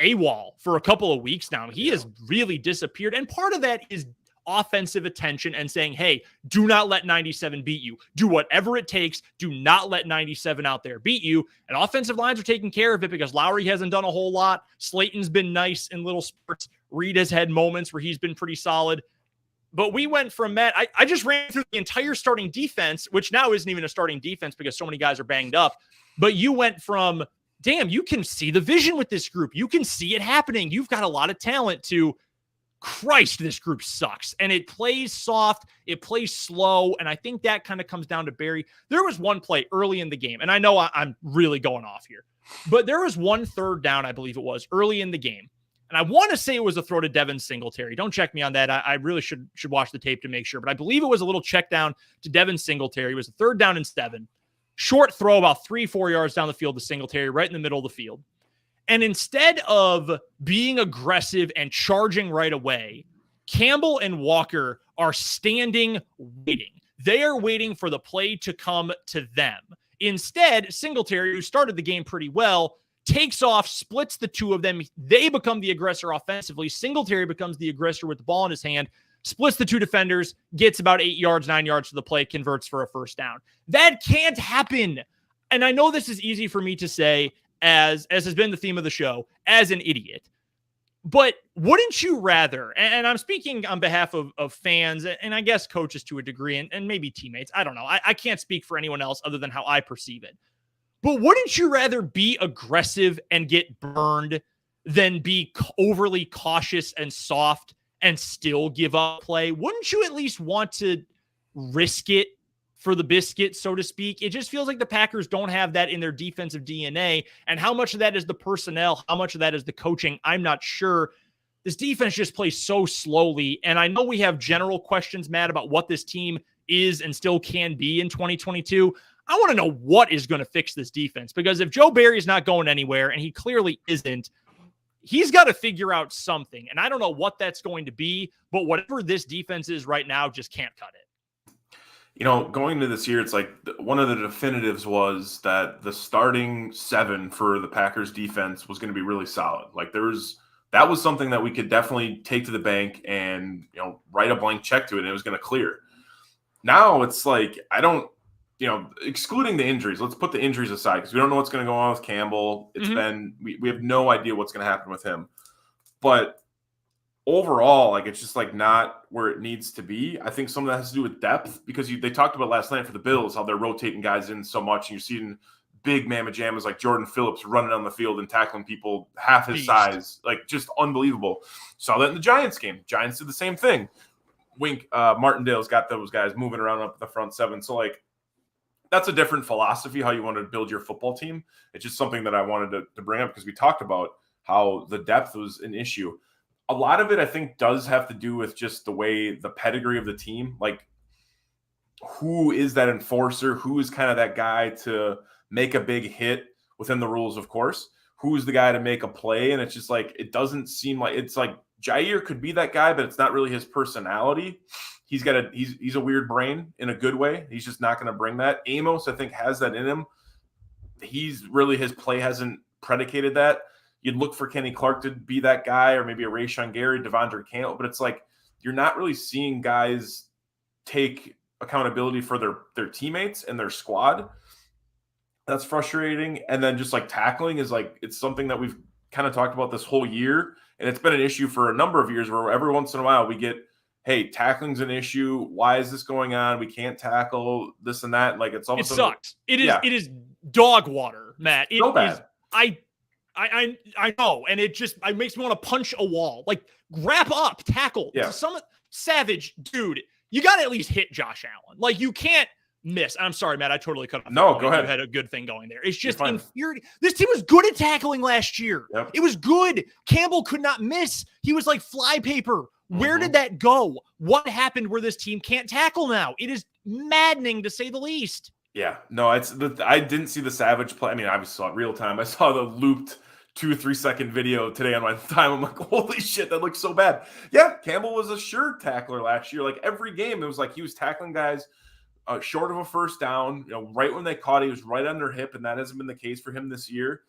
AWOL for a couple of weeks now. He has really disappeared. And part of that is offensive attention and saying, hey, do not let 97 beat you. Do whatever it takes. Do not let 97 out there beat you. And offensive lines are taking care of it because Lowry hasn't done a whole lot. Slayton's been nice in little spurts. Reed has had moments where he's been pretty solid. But we went from Matt, I just ran through the entire starting defense, which now isn't even a starting defense because so many guys are banged up. But you went from, damn, you can see the vision with this group. You can see it happening. You've got a lot of talent, to, Christ, this group sucks. And it plays soft. It plays slow. And I think that kind of comes down to Barry. There was one play early in the game, and I know I'm really going off here, but there was one third down, I believe it was, early in the game. And I want to say it was a throw to Devin Singletary. Don't check me on that. I really should watch the tape to make sure. But I believe it was a little check down to Devin Singletary. It was a 3rd down and 7. Short throw about 3-4 yards down the field to Singletary, right in the middle of the field. And instead of being aggressive and charging right away, Campbell and Walker are standing waiting. They are waiting for the play to come to them. Instead, Singletary, who started the game pretty well, takes off, splits the two of them. They become the aggressor offensively. Singletary becomes the aggressor with the ball in his hand, splits the two defenders, gets about 8 yards, 9 yards to the play, converts for a first down. That can't happen. And I know this is easy for me to say, as has been the theme of the show, as an idiot. But wouldn't you rather, and I'm speaking on behalf of fans and I guess coaches to a degree and maybe teammates. I don't know. I can't speak for anyone else other than how I perceive it. But wouldn't you rather be aggressive and get burned than be overly cautious and soft and still give up play? Wouldn't you at least want to risk it for the biscuit, so to speak? It just feels like the Packers don't have that in their defensive DNA. And how much of that is the personnel? How much of that is the coaching? I'm not sure. This defense just plays so slowly. And I know we have general questions, Matt, about what this team is and still can be in 2022. I want to know what is going to fix this defense, because if Joe Barry is not going anywhere, and he clearly isn't, he's got to figure out something. And I don't know what that's going to be, but whatever this defense is right now just can't cut it. You know, going into this year, it's like one of the definitives was that the starting 7 for the Packers defense was going to be really solid. Like that was something that we could definitely take to the bank and, write a blank check to it, and it was going to clear. Now it's like, excluding the injuries, let's put the injuries aside because we don't know what's going to go on with Campbell. It's been, we have no idea what's going to happen with him. But overall, it's just not where it needs to be. I think some of that has to do with depth because they talked about last night for the Bills, how they're rotating guys in so much. And you're seeing big mamma jammas like Jordan Phillips running on the field and tackling people half his Beast. size, like just unbelievable. Saw that in the Giants game. Giants did the same thing. Wink, Martindale's got those guys moving around up the front seven. So like, that's a different philosophy, how you want to build your football team. It's just something that I wanted to bring up because we talked about how the depth was an issue. A lot of it, I think, does have to do with just the way the pedigree of the team, like who is that enforcer? Who is kind of that guy to make a big hit within the rules, of course? Who's the guy to make a play? And it's just like, it doesn't seem like it's like Jair could be that guy, but it's not really his personality. He's a weird brain in a good way. He's just not going to bring that. Amos, I think, has that in him. His play hasn't predicated that. You'd look for Kenny Clark to be that guy, or maybe a Rashawn Gary, Devondre Campbell, but it's like you're not really seeing guys take accountability for their teammates and their squad. That's frustrating. And then just like tackling is like, it's something that we've kind of talked about this whole year. And it's been an issue for a number of years where every once in a while we get, hey, tackling's an issue. Why is this going on? We can't tackle this and that. Like it's almost, it sucks. It is dog water, Matt. It so bad. is, I know. And it makes me want to punch a wall. Like wrap up, tackle. Yeah. Savage, dude, you got to at least hit Josh Allen. Like you can't miss. I'm sorry, Matt. I totally cut off. No, go ahead. You had a good thing going there. It's just infuriating. This team was good at tackling last year. Yep. It was good. Campbell could not miss. He was like flypaper. Where did that go? What happened where this team can't tackle now? It is maddening to say the least. Yeah, no, I didn't see the Savage play. I mean, I obviously saw it real time. I saw the looped 2-3 second video today on my time. I'm like, holy shit, that looks so bad. Yeah, Campbell was a sure tackler last year. Like every game, it was like he was tackling guys short of a first down. You know, right when they caught, he was right on their hip, and that hasn't been the case for him this year.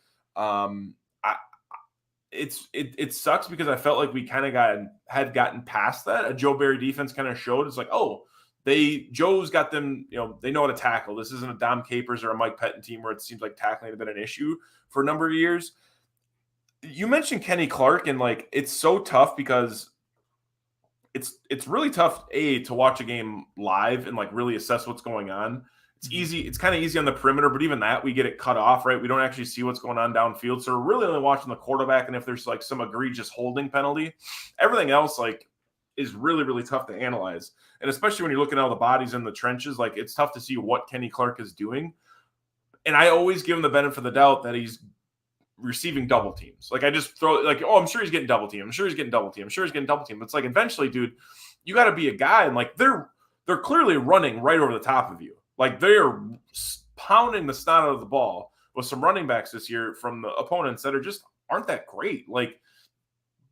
It sucks because I felt like we kind of had gotten past that. A Joe Barry defense kind of showed. It's like, oh, Joe's got them, you know, they know how to tackle. This isn't a Dom Capers or a Mike Pettin team where it seems like tackling had been an issue for a number of years. You mentioned Kenny Clark, and like it's so tough because it's really tough to watch a game live and like really assess what's going on. It's easy. It's kind of easy on the perimeter, but even that we get it cut off, right? We don't actually see what's going on downfield. So we're really only watching the quarterback. And if there's like some egregious holding penalty, everything else like is really, really tough to analyze. And especially when you're looking at all the bodies in the trenches, like it's tough to see what Kenny Clark is doing. And I always give him the benefit of the doubt that he's receiving double teams. Like I just throw like, oh, I'm sure he's getting double team. I'm sure he's getting double team. I'm sure he's getting double team. It's like eventually, dude, you got to be a guy. And like they're clearly running right over the top of you. Like they're pounding the snot out of the ball with some running backs this year from the opponents that aren't that great. Like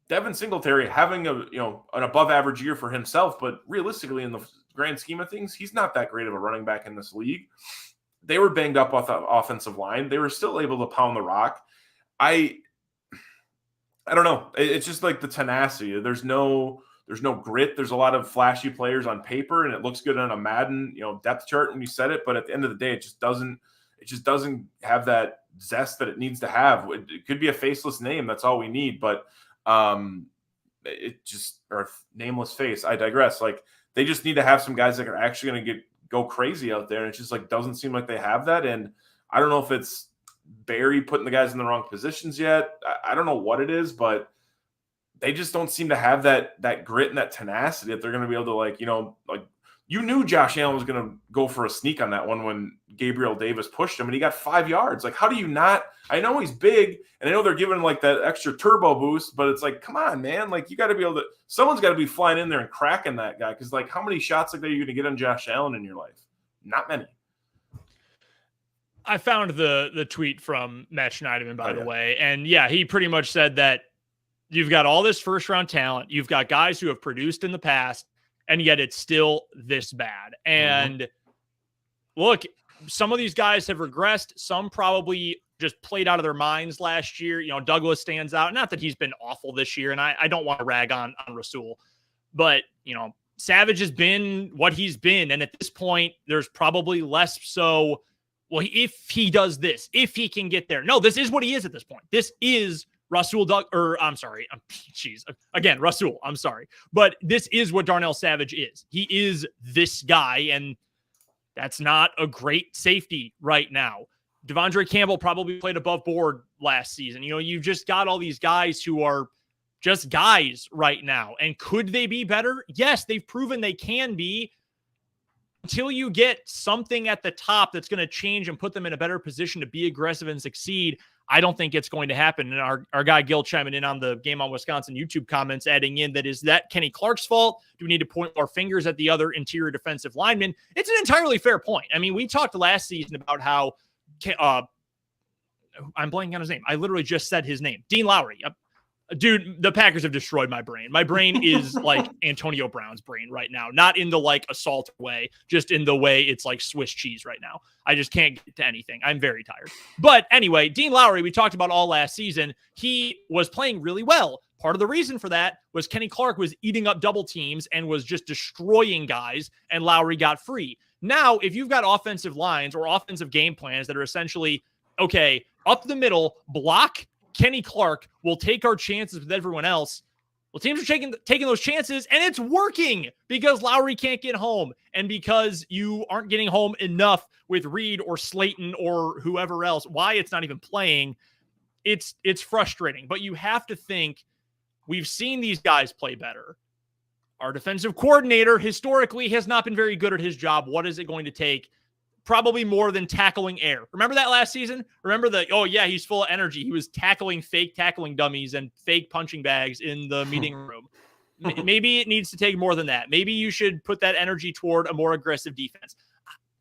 Devin Singletary having an above average year for himself, but realistically in the grand scheme of things, he's not that great of a running back in this league. They were banged up off the offensive line. They were still able to pound the rock. I don't know. It's just like the tenacity. There's no grit. There's a lot of flashy players on paper, and it looks good on a Madden, depth chart when you set it. But at the end of the day, it just doesn't have that zest that it needs to have. It could be a faceless name. That's all we need. But or nameless face. I digress. Like they just need to have some guys that are actually going to go crazy out there. And it just like doesn't seem like they have that. And I don't know if it's Barry putting the guys in the wrong positions yet. I don't know what it is, but they just don't seem to have that grit and that tenacity that they're going to be able to you knew Josh Allen was going to go for a sneak on that one when Gabriel Davis pushed him and he got 5 yards. Like, how do you not? I know he's big and I know they're giving him like that extra turbo boost, but it's like, come on, man. Like you got to be able to, someone's got to be flying in there and cracking that guy. Cause like how many shots like that are you going to get on Josh Allen in your life? Not many. I found the tweet from Matt Schneiderman, by the way. And yeah, he pretty much said that you've got all this first round talent. You've got guys who have produced in the past, and yet it's still this bad. And look, some of these guys have regressed. Some probably just played out of their minds last year. Douglas stands out. Not that he's been awful this year, and I don't want to rag on Rasul, but Savage has been what he's been. And at this point, there's probably less so, well, if he does this, if he can get there. No, this is what he is at this point. This is Rasul Rasul. I'm sorry. But this is what Darnell Savage is. He is this guy, and that's not a great safety right now. Devondre Campbell probably played above board last season. You've just got all these guys who are just guys right now. And could they be better? Yes, they've proven they can be. Until you get something at the top that's going to change and put them in a better position to be aggressive and succeed, I don't think it's going to happen. And our guy Gil chiming in on the Game on Wisconsin YouTube comments, adding in that, is that Kenny Clark's fault? Do we need to point our fingers at the other interior defensive linemen? It's an entirely fair point. I mean, we talked last season about how I'm blanking on his name. I literally just said his name. Dean Lowry. Dude, the Packers have destroyed my brain. My brain is like Antonio Brown's brain right now. Not in the like assault way, just in the way it's like Swiss cheese right now. I just can't get to anything. I'm very tired. But anyway, Dean Lowry, we talked about all last season. He was playing really well. Part of the reason for that was Kenny Clark was eating up double teams and was just destroying guys, and Lowry got free. Now, if you've got offensive lines or offensive game plans that are essentially, okay, up the middle, block Kenny Clark, will take our chances with everyone else. Well, teams are taking those chances, and it's working because Lowry can't get home and because you aren't getting home enough with Reed or Slayton or whoever else. Why it's not even playing, it's frustrating. But you have to think, we've seen these guys play better. Our defensive coordinator historically has not been very good at his job. What is it going to take? Probably more than tackling air. Remember that last season? Remember he's full of energy. He was fake tackling dummies and fake punching bags in the meeting room. Maybe it needs to take more than that. Maybe you should put that energy toward a more aggressive defense.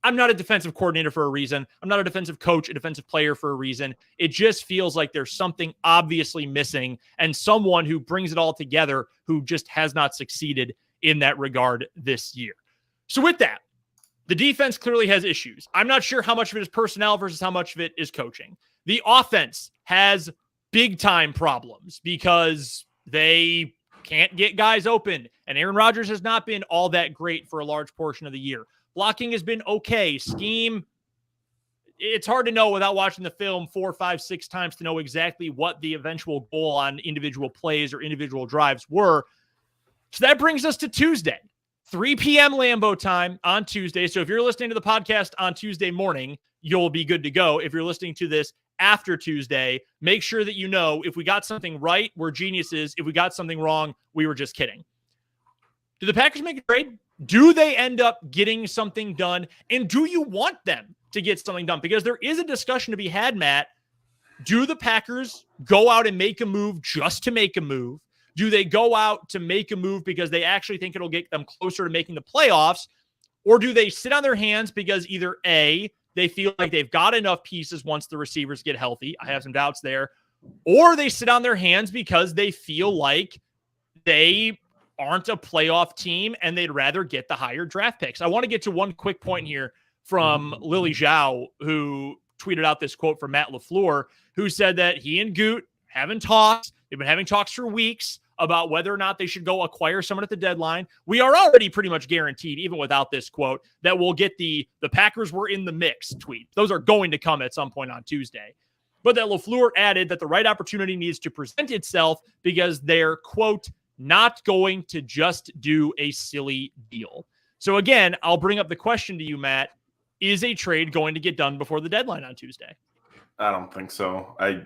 I'm not a defensive coordinator for a reason. I'm not a defensive coach, a defensive player for a reason. It just feels like there's something obviously missing, and someone who brings it all together who just has not succeeded in that regard this year. So with that, the defense clearly has issues. I'm not sure how much of it is personnel versus how much of it is coaching. The offense has big time problems because they can't get guys open, and Aaron Rodgers has not been all that great for a large portion of the year. Blocking has been okay. Scheme, it's hard to know without watching the film 4, 5, 6 times to know exactly what the eventual goal on individual plays or individual drives were. So that brings us to Tuesday. 3 p.m. Lambeau time on Tuesday. So if you're listening to the podcast on Tuesday morning, you'll be good to go. If you're listening to this after Tuesday, make sure that you know if we got something right, we're geniuses. If we got something wrong, we were just kidding. Do the Packers make a trade? Do they end up getting something done? And do you want them to get something done? Because there is a discussion to be had, Matt. Do the Packers go out and make a move just to make a move? Do they go out to make a move because they actually think it'll get them closer to making the playoffs? Or do they sit on their hands because either A, they feel like they've got enough pieces once the receivers get healthy? I have some doubts there. Or they sit on their hands because they feel like they aren't a playoff team and they'd rather get the higher draft picks. I want to get to one quick point here from Lily Zhao, who tweeted out this quote from Matt LaFleur, who said that he and Goot haven't talked. They've been having talks for weeks about whether or not they should go acquire someone at the deadline. We are already pretty much guaranteed, even without this quote, that we'll get the Packers were in the mix tweet. Those are going to come at some point on Tuesday. But that LaFleur added that the right opportunity needs to present itself because they're, quote, not going to just do a silly deal. So again, I'll bring up the question to you, Matt. Is a trade going to get done before the deadline on Tuesday? I don't think so. I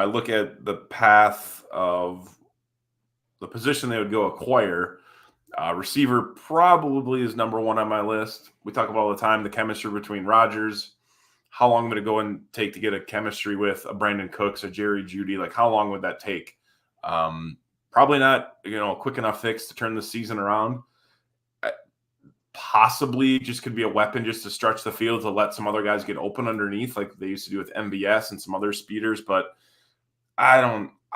look at the path of the position they would go acquire. Receiver probably is number one on my list. We talk about all the time the chemistry between Rodgers. How long would it go and take to get a chemistry with a Brandon Cooks, a Jerry Jeudy? Like, how long would that take? Probably not, a quick enough fix to turn the season around. Possibly just could be a weapon just to stretch the field to let some other guys get open underneath, like they used to do with MVS and some other speeders. But I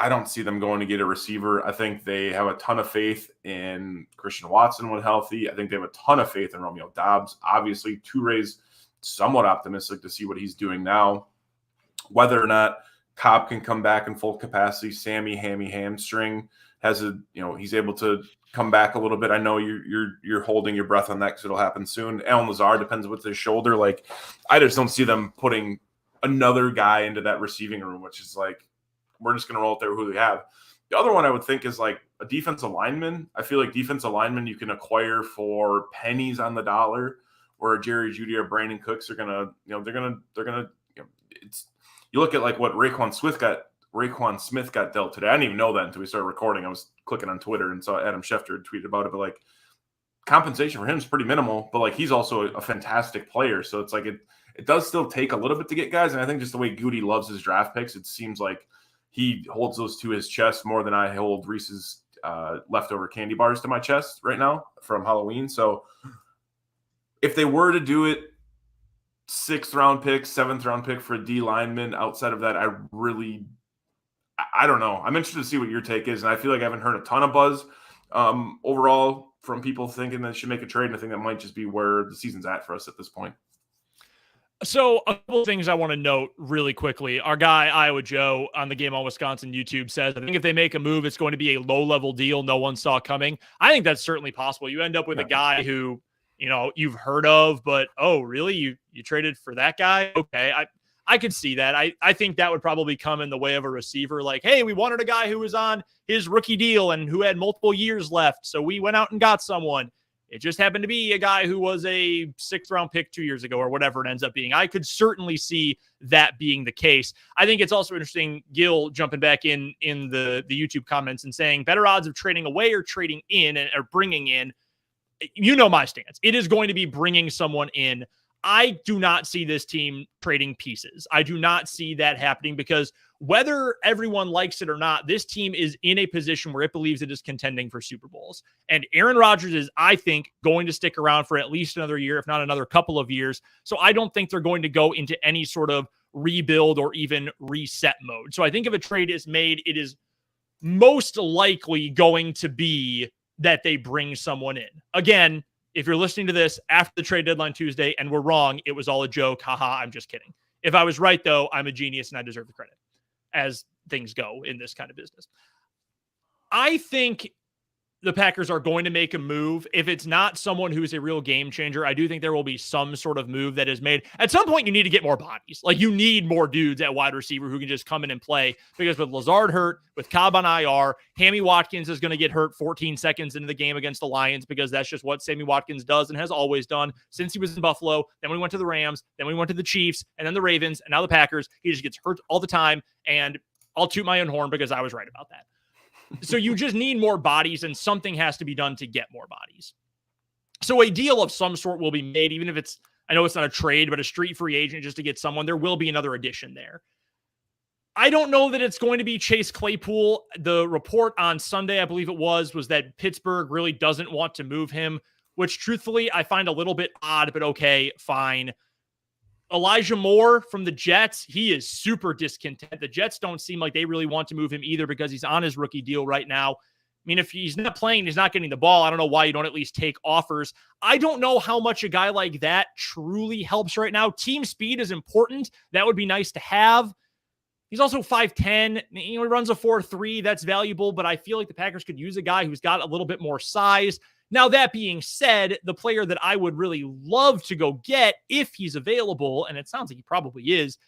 don't see them going to get a receiver. I think they have a ton of faith in Christian Watson when healthy. I think they have a ton of faith in Romeo Doubs. Obviously, Touré's somewhat optimistic to see what he's doing now. Whether or not Cobb can come back in full capacity, Sammy hamstring he's able to come back a little bit. I know you're holding your breath on that because it'll happen soon. Allen Lazard depends with his shoulder. Like, I just don't see them putting another guy into that receiving room, which is like, we're just going to roll it there who they have. The other one I would think is like a defensive lineman. I feel like defensive linemen you can acquire for pennies on the dollar, where Jerry Jeudy or Brandon Cooks are going to, they're going to it's you look at like what Raekwon Smith got dealt today. I didn't even know that until we started recording. I was clicking on Twitter and saw Adam Schefter tweeted about it, but like compensation for him is pretty minimal, but like he's also a fantastic player. So it's like it does still take a little bit to get guys. And I think just the way Goody loves his draft picks, it seems like he holds those to his chest more than I hold Reese's leftover candy bars to my chest right now from Halloween. So if they were to do it, 6th round pick, 7th round pick for a D lineman, outside of that, I don't know. I'm interested to see what your take is. And I feel like I haven't heard a ton of buzz overall from people thinking that they should make a trade. And I think that might just be where the season's at for us at this point. So a couple of things I want to note really quickly. Our guy, Iowa Joe, on the Game on Wisconsin YouTube says, I think if they make a move, it's going to be a low-level deal no one saw coming. I think that's certainly possible. You end up with a guy who, you've heard of, but, oh, really? You traded for that guy? Okay, I could see that. I think that would probably come in the way of a receiver like, hey, we wanted a guy who was on his rookie deal and who had multiple years left, so we went out and got someone. It just happened to be a guy who was a 6th round pick 2 years ago or whatever it ends up being. I could certainly see that being the case. I think it's also interesting, Gil jumping back in the YouTube comments and saying better odds of trading away or trading in or bringing in. You know my stance. It is going to be bringing someone in. I do not see this team trading pieces. I do not see that happening because whether everyone likes it or not, this team is in a position where it believes it is contending for Super Bowls. And Aaron Rodgers is, I think, going to stick around for at least another year, if not another couple of years. So I don't think they're going to go into any sort of rebuild or even reset mode. So I think if a trade is made, it is most likely going to be that they bring someone in. Again, if you're listening to this after the trade deadline Tuesday and we're wrong, it was all a joke. Haha, I'm just kidding. If I was right, though, I'm a genius and I deserve the credit as things go in this kind of business. I think the Packers are going to make a move. If it's not someone who's a real game changer, I do think there will be some sort of move that is made. At some point, you need to get more bodies. Like, you need more dudes at wide receiver who can just come in and play, because with Lazard hurt, with Cobb on IR, Sammy Watkins is going to get hurt 14 seconds into the game against the Lions, because that's just what Sammy Watkins does and has always done since he was in Buffalo. Then we went to the Rams, then we went to the Chiefs, and then the Ravens, and now the Packers. He just gets hurt all the time, and I'll toot my own horn because I was right about that. So you just need more bodies, and something has to be done to get more bodies. So a deal of some sort will be made, even if it's, I know it's not a trade, but a street free agent just to get someone. There will be another addition there. I don't know that it's going to be Chase Claypool. The report on Sunday, I believe it was that Pittsburgh really doesn't want to move him, which truthfully I find a little bit odd, but okay, fine. Elijah Moore from the Jets, he is super discontent. The Jets don't seem like they really want to move him either because he's on his rookie deal right now. I mean, if he's not playing, he's not getting the ball. I don't know why you don't at least take offers. I don't know how much a guy like that truly helps right now. Team speed is important. That would be nice to have. He's also 5'10". He runs a 4.3. That's valuable, but I feel like the Packers could use a guy who's got a little bit more size. Now, that being said, the player that I would really love to go get if he's available, and it sounds like he probably is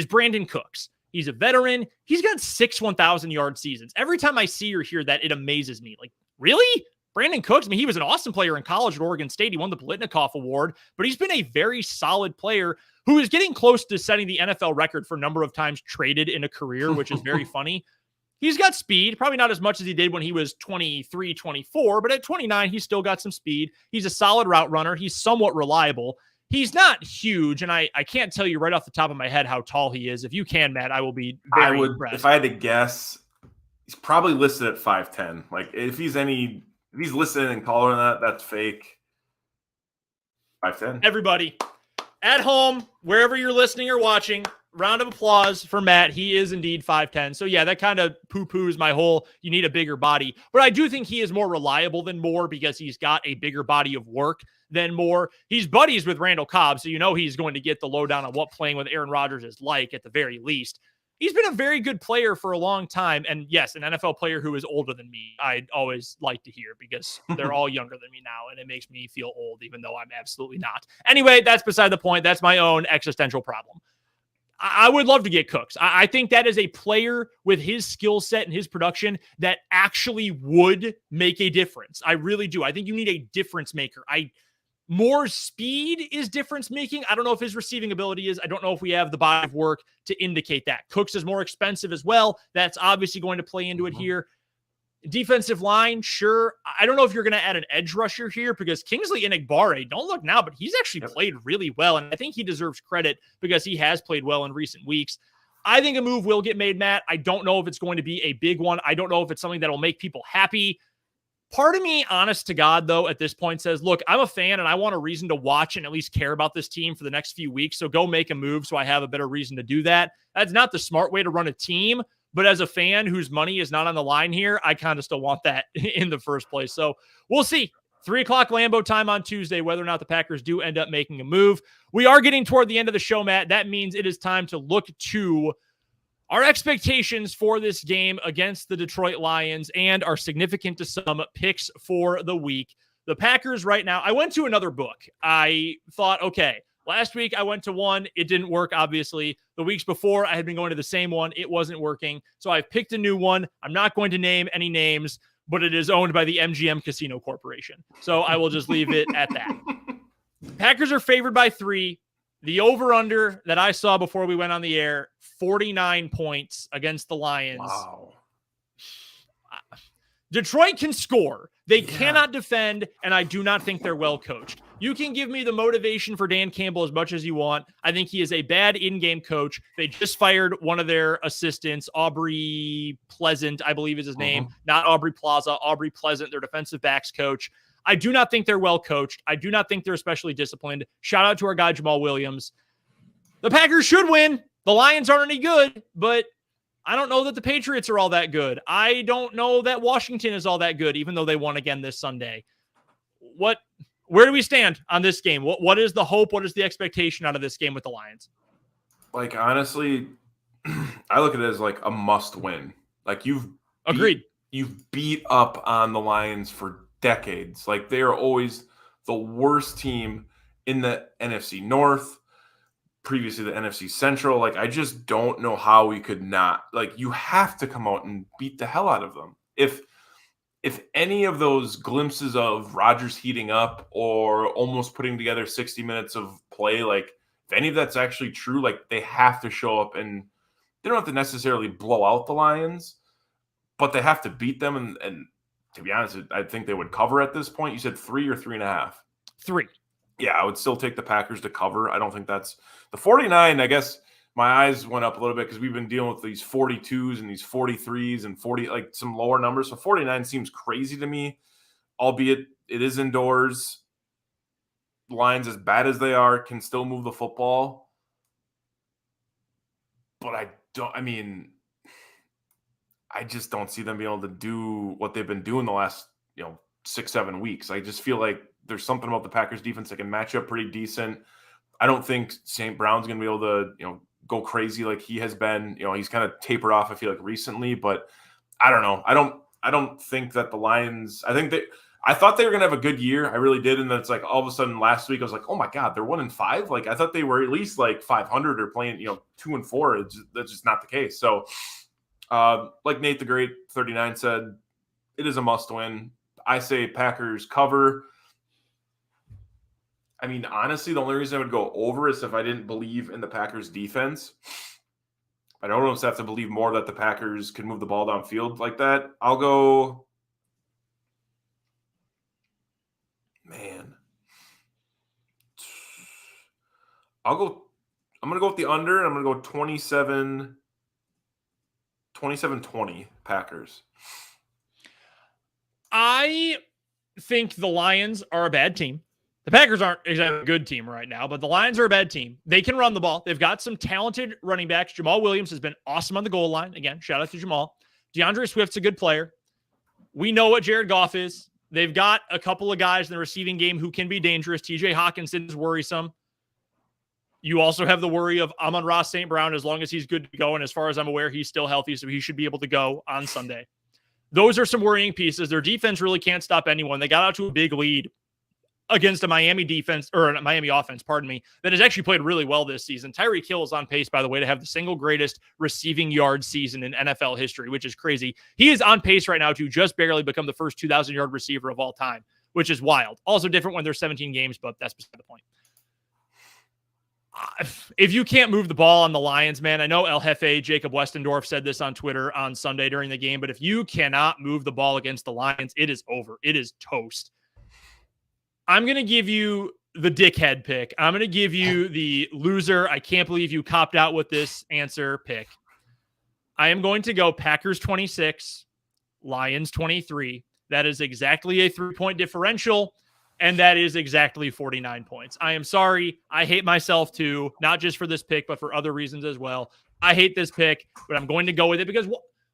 Brandon Cooks. He's a veteran. He's got 6 1,000-yard seasons. Every time I see or hear that, it amazes me. Like, really? Brandon Cooks? I mean, he was an awesome player in college at Oregon State. He won the Biletnikoff Award, but he's been a very solid player who is getting close to setting the NFL record for number of times traded in a career, which is very funny. He's got speed, probably not as much as he did when he was 23, 24, but at 29, he's still got some speed. He's a solid route runner. He's somewhat reliable. He's not huge, and I can't tell you right off the top of my head how tall he is. If you can, Matt, I will be very impressed. If I had to guess, he's probably listed at 5'10". Like, if he's listed and taller than that, that's fake. 5'10". Everybody, at home, wherever you're listening or watching, round of applause for Matt. He is indeed 5'10". So yeah, that kind of poo-poos my whole, you need a bigger body. But I do think he is more reliable than Moore because he's got a bigger body of work than Moore. He's buddies with Randall Cobb, so you know he's going to get the lowdown on what playing with Aaron Rodgers is like at the very least. He's been a very good player for a long time. And yes, an NFL player who is older than me, I'd always like to hear because they're all younger than me now, and it makes me feel old, even though I'm absolutely not. Anyway, that's beside the point. That's my own existential problem. I would love to get Cooks. I think that is a player with his skill set and his production that actually would make a difference. I really do. I think you need a difference maker. more speed is difference making. I don't know if his receiving ability is. I don't know if we have the body of work to indicate that. Cooks is more expensive as well. That's obviously going to play into it here. Defensive line, sure. I don't know if you're going to add an edge rusher here because Kingsley Enagbare, don't look now, but he's actually played really well. And I think he deserves credit because he has played well in recent weeks. I think a move will get made, Matt. I don't know if it's going to be a big one. I don't know if it's something that will make people happy. Part of me, honest to God, though, at this point says, look, I'm a fan and I want a reason to watch and at least care about this team for the next few weeks. So go make a move so I have a better reason to do that. That's not the smart way to run a team. But as a fan whose money is not on the line here, I kind of still want that in the first place. So we'll see. 3 o'clock Lambeau time on Tuesday, whether or not the Packers do end up making a move. We are getting toward the end of the show, Matt. That means it is time to look to our expectations for this game against the Detroit Lions and our significant to some picks for the week. The Packers right now, I went to another book. I thought, okay, last week I went to one. It didn't work, obviously. The weeks before, I had been going to the same one. It wasn't working. So I've picked a new one. I'm not going to name any names, but it is owned by the MGM Casino Corporation. So I will just leave it at that. Packers are favored by 3. The over-under that I saw before we went on the air, 49 points against the Lions. Wow. Detroit can score. They cannot defend, and I do not think they're well coached. You can give me the motivation for Dan Campbell as much as you want. I think he is a bad in-game coach. They just fired one of their assistants, Aubrey Pleasant, I believe is his name. Not Aubrey Plaza, Aubrey Pleasant, their defensive backs coach. I do not think they're well coached. I do not think they're especially disciplined. Shout out to our guy, Jamal Williams. The Packers should win. The Lions aren't any good, but I don't know that the Patriots are all that good. I don't know that Washington is all that good, even though they won again this Sunday. Where do we stand on this game? What is the hope? What is the expectation out of this game with the Lions? Like, honestly, I look at it as like a must win. Like you've beat up on the Lions for decades. Like they are always the worst team in the NFC North, previously the NFC Central. Like I just don't know how we could not. Like you have to come out and beat the hell out of them. If any of those glimpses of Rodgers heating up or almost putting together 60 minutes of play, like if any of that's actually true, like they have to show up, and they don't have to necessarily blow out the Lions, but they have to beat them. And to be honest, I think they would cover at this point. You said 3 or 3.5? 3. Yeah, I would still take the Packers to cover. I don't think that's the 49. I guess my eyes went up a little bit because we've been dealing with these 42s and these 43s and 40, like some lower numbers. So 49 seems crazy to me, albeit it is indoors. Lions, as bad as they are, can still move the football. But I just don't see them being able to do what they've been doing the last, 6-7 weeks. I just feel like there's something about the Packers defense that can match up pretty decent. I don't think St. Brown's going to be able to, go crazy like he has been. He's kind of tapered off, I feel like, recently, but I don't know. I don't think that the Lions, I thought they were going to have a good year. I really did. And then it's like all of a sudden last week I was like, oh my God, they're 1-5. Like I thought they were at least like 500 or playing, 2-4. That's just not the case. So like Nate the Great 39 said, it is a must win. I say Packers cover. I mean, honestly, the only reason I would go over is if I didn't believe in the Packers defense. I don't almost have to believe more that the Packers can move the ball downfield like that. I'm going to go with the under. I'm going to go 27-20 Packers. I think the Lions are a bad team. The Packers aren't exactly a good team right now, but the Lions are a bad team. They can run the ball. They've got some talented running backs. Jamal Williams has been awesome on the goal line. Again, shout out to Jamal. DeAndre Swift's a good player. We know what Jared Goff is. They've got a couple of guys in the receiving game who can be dangerous. TJ Hawkinson is worrisome. You also have the worry of Amon-Ra St. Brown as long as he's good to go. And as far as I'm aware, he's still healthy, so he should be able to go on Sunday. Those are some worrying pieces. Their defense really can't stop anyone. They got out to a big lead against a Miami defense, or a Miami offense, that has actually played really well this season. Tyreek Hill is on pace, by the way, to have the single greatest receiving yard season in NFL history, which is crazy. He is on pace right now to just barely become the first 2,000-yard receiver of all time, which is wild. Also different when there's 17 games, but that's beside the point. If you can't move the ball on the Lions, man, I know El Jefe, Jacob Westendorf, said this on Twitter on Sunday during the game, but if you cannot move the ball against the Lions, it is over. It is toast. I'm going to give you the dickhead pick. I'm going to give you the loser. I can't believe you copped out with this answer pick. I am going to go Packers 26, Lions 23. That is exactly a 3-point differential. And that is exactly 49 points. I am sorry. I hate myself too, not just for this pick, but for other reasons as well. I hate this pick, but I'm going to go with it because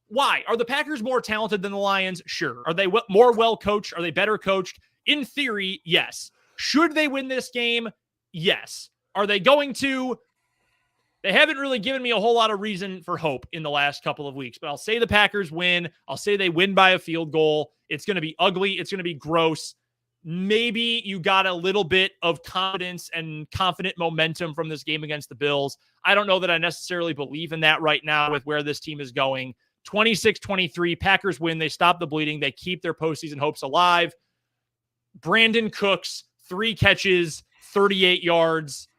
why? Are the Packers more talented than the Lions? Sure. Are they more well coached? Are they better coached? In theory, yes. Should they win this game? Yes. Are they going to? They haven't really given me a whole lot of reason for hope in the last couple of weeks, but I'll say the Packers win. I'll say they win by a field goal. It's going to be ugly. It's going to be gross. Maybe you got a little bit of confidence and confident momentum from this game against the Bills. I don't know that I necessarily believe in that right now with where this team is going. 26-23, Packers win. They stop the bleeding. They keep their postseason hopes alive. Brandon Cooks, 3 catches, 38 yards,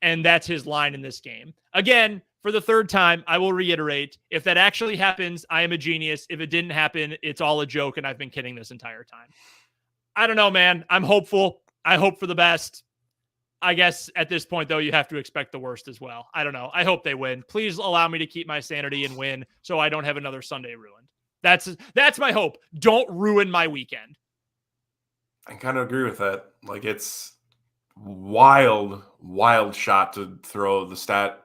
and that's his line in this game. Again, for the third time, I will reiterate, if that actually happens, I am a genius. If it didn't happen, it's all a joke, and I've been kidding this entire time. I don't know, man. I'm hopeful. I hope for the best. I guess at this point, though, you have to expect the worst as well. I don't know. I hope they win. Please allow me to keep my sanity and win so I don't have another Sunday ruined. That's my hope. Don't ruin my weekend. I kind of agree with that. Like, it's wild shot to throw the stat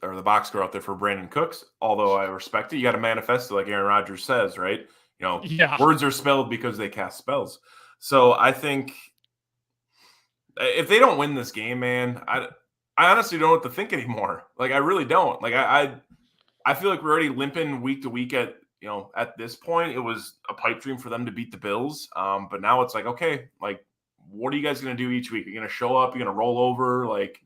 or the box score out there for Brandon Cooks. Although I respect it, you got to manifest it, like Aaron Rodgers says, right? You know, Words are spelled because they cast spells. So I think if they don't win this game, man, I honestly don't know what to think anymore. Like, I really don't. Like, I feel like we're already limping week to week at this point. It was a pipe dream for them to beat the Bills. But now it's like, okay, like, what are you guys going to do each week? Are you going to show up? Are you going to roll over? Like,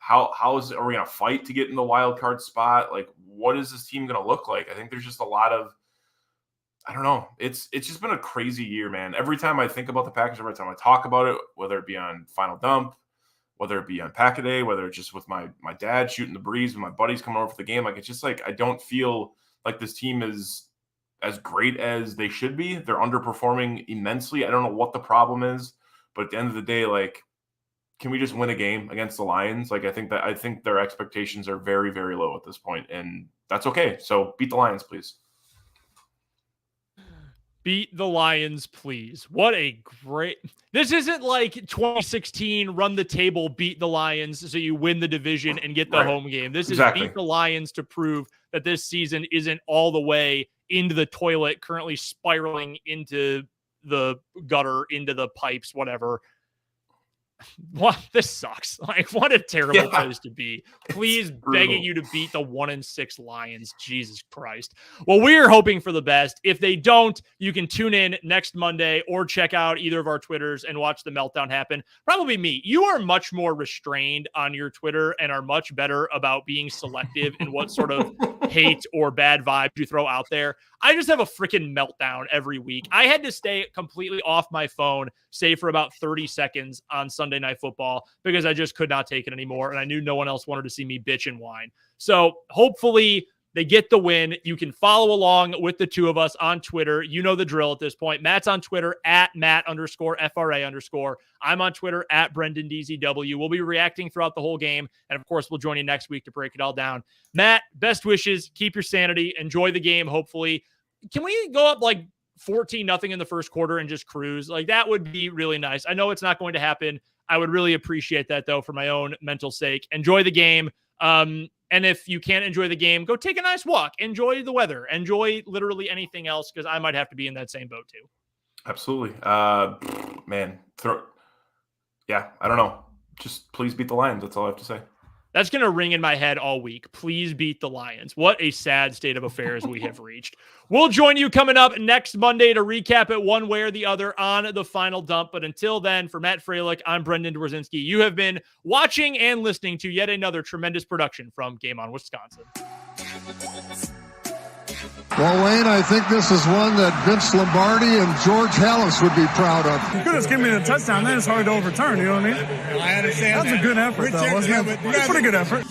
are we going to fight to get in the wild card spot? Like, what is this team going to look like? I think there's just a lot of, I don't know. It's just been a crazy year, man. Every time I think about the Packers, every time I talk about it, whether it be on Final Dump, whether it be on Pack-A-Day, whether it's just with my dad shooting the breeze with my buddies coming over for the game, like, it's just like I don't feel like this team is as great as they should be. They're underperforming immensely. I don't know what the problem is, but at the end of the day, like, can we just win a game against the Lions? Like, I think their expectations are very, very low at this point, and that's okay. So beat the Lions, please. Beat the Lions, please. What a great... This isn't like 2016, run the table, beat the Lions so you win the division and get the home game. This is beat the Lions to prove that this season isn't all the way into the toilet, currently spiraling into the gutter, into the pipes, whatever. What? This sucks. Like, what a terrible place to be. Please, begging you to beat the 1-6 Lions. Jesus Christ. Well, we're hoping for the best. If they don't, you can tune in next Monday or check out either of our Twitters and watch the meltdown happen. Probably me. You are much more restrained on your Twitter and are much better about being selective in what sort of hate or bad vibes you throw out there. I just have a freaking meltdown every week. I had to stay completely off my phone, save for about 30 seconds on Sunday Night Football because I just could not take it anymore. And I knew no one else wanted to see me bitch and whine. So hopefully they get the win. You can follow along with the two of us on Twitter. You know the drill at this point. Matt's on Twitter at Matt_FRA_. I'm on Twitter at BrendanDZW. We'll be reacting throughout the whole game. And of course, we'll join you next week to break it all down. Matt, best wishes. Keep your sanity. Enjoy the game, hopefully. Can we go up like 14-0 in the first quarter and just cruise? Like, that would be really nice. I know it's not going to happen. I would really appreciate that, though, for my own mental sake. Enjoy the game. And if you can't enjoy the game, go take a nice walk. Enjoy the weather. Enjoy literally anything else, because I might have to be in that same boat too. Absolutely. Man, I don't know. Just please beat the Lions. That's all I have to say. That's going to ring in my head all week. Please beat the Lions. What a sad state of affairs we have reached. We'll join you coming up next Monday to recap it one way or the other on the Final Dump. But until then, for Matt Freilich, I'm Brendan Dworzynski. You have been watching and listening to yet another tremendous production from Game On Wisconsin. Well, Wayne, I think this is one that Vince Lombardi and George Halas would be proud of. You could have given me the touchdown. Then it's hard to overturn. You know what I mean? I understand. That was a good effort, though, wasn't it? Pretty good effort.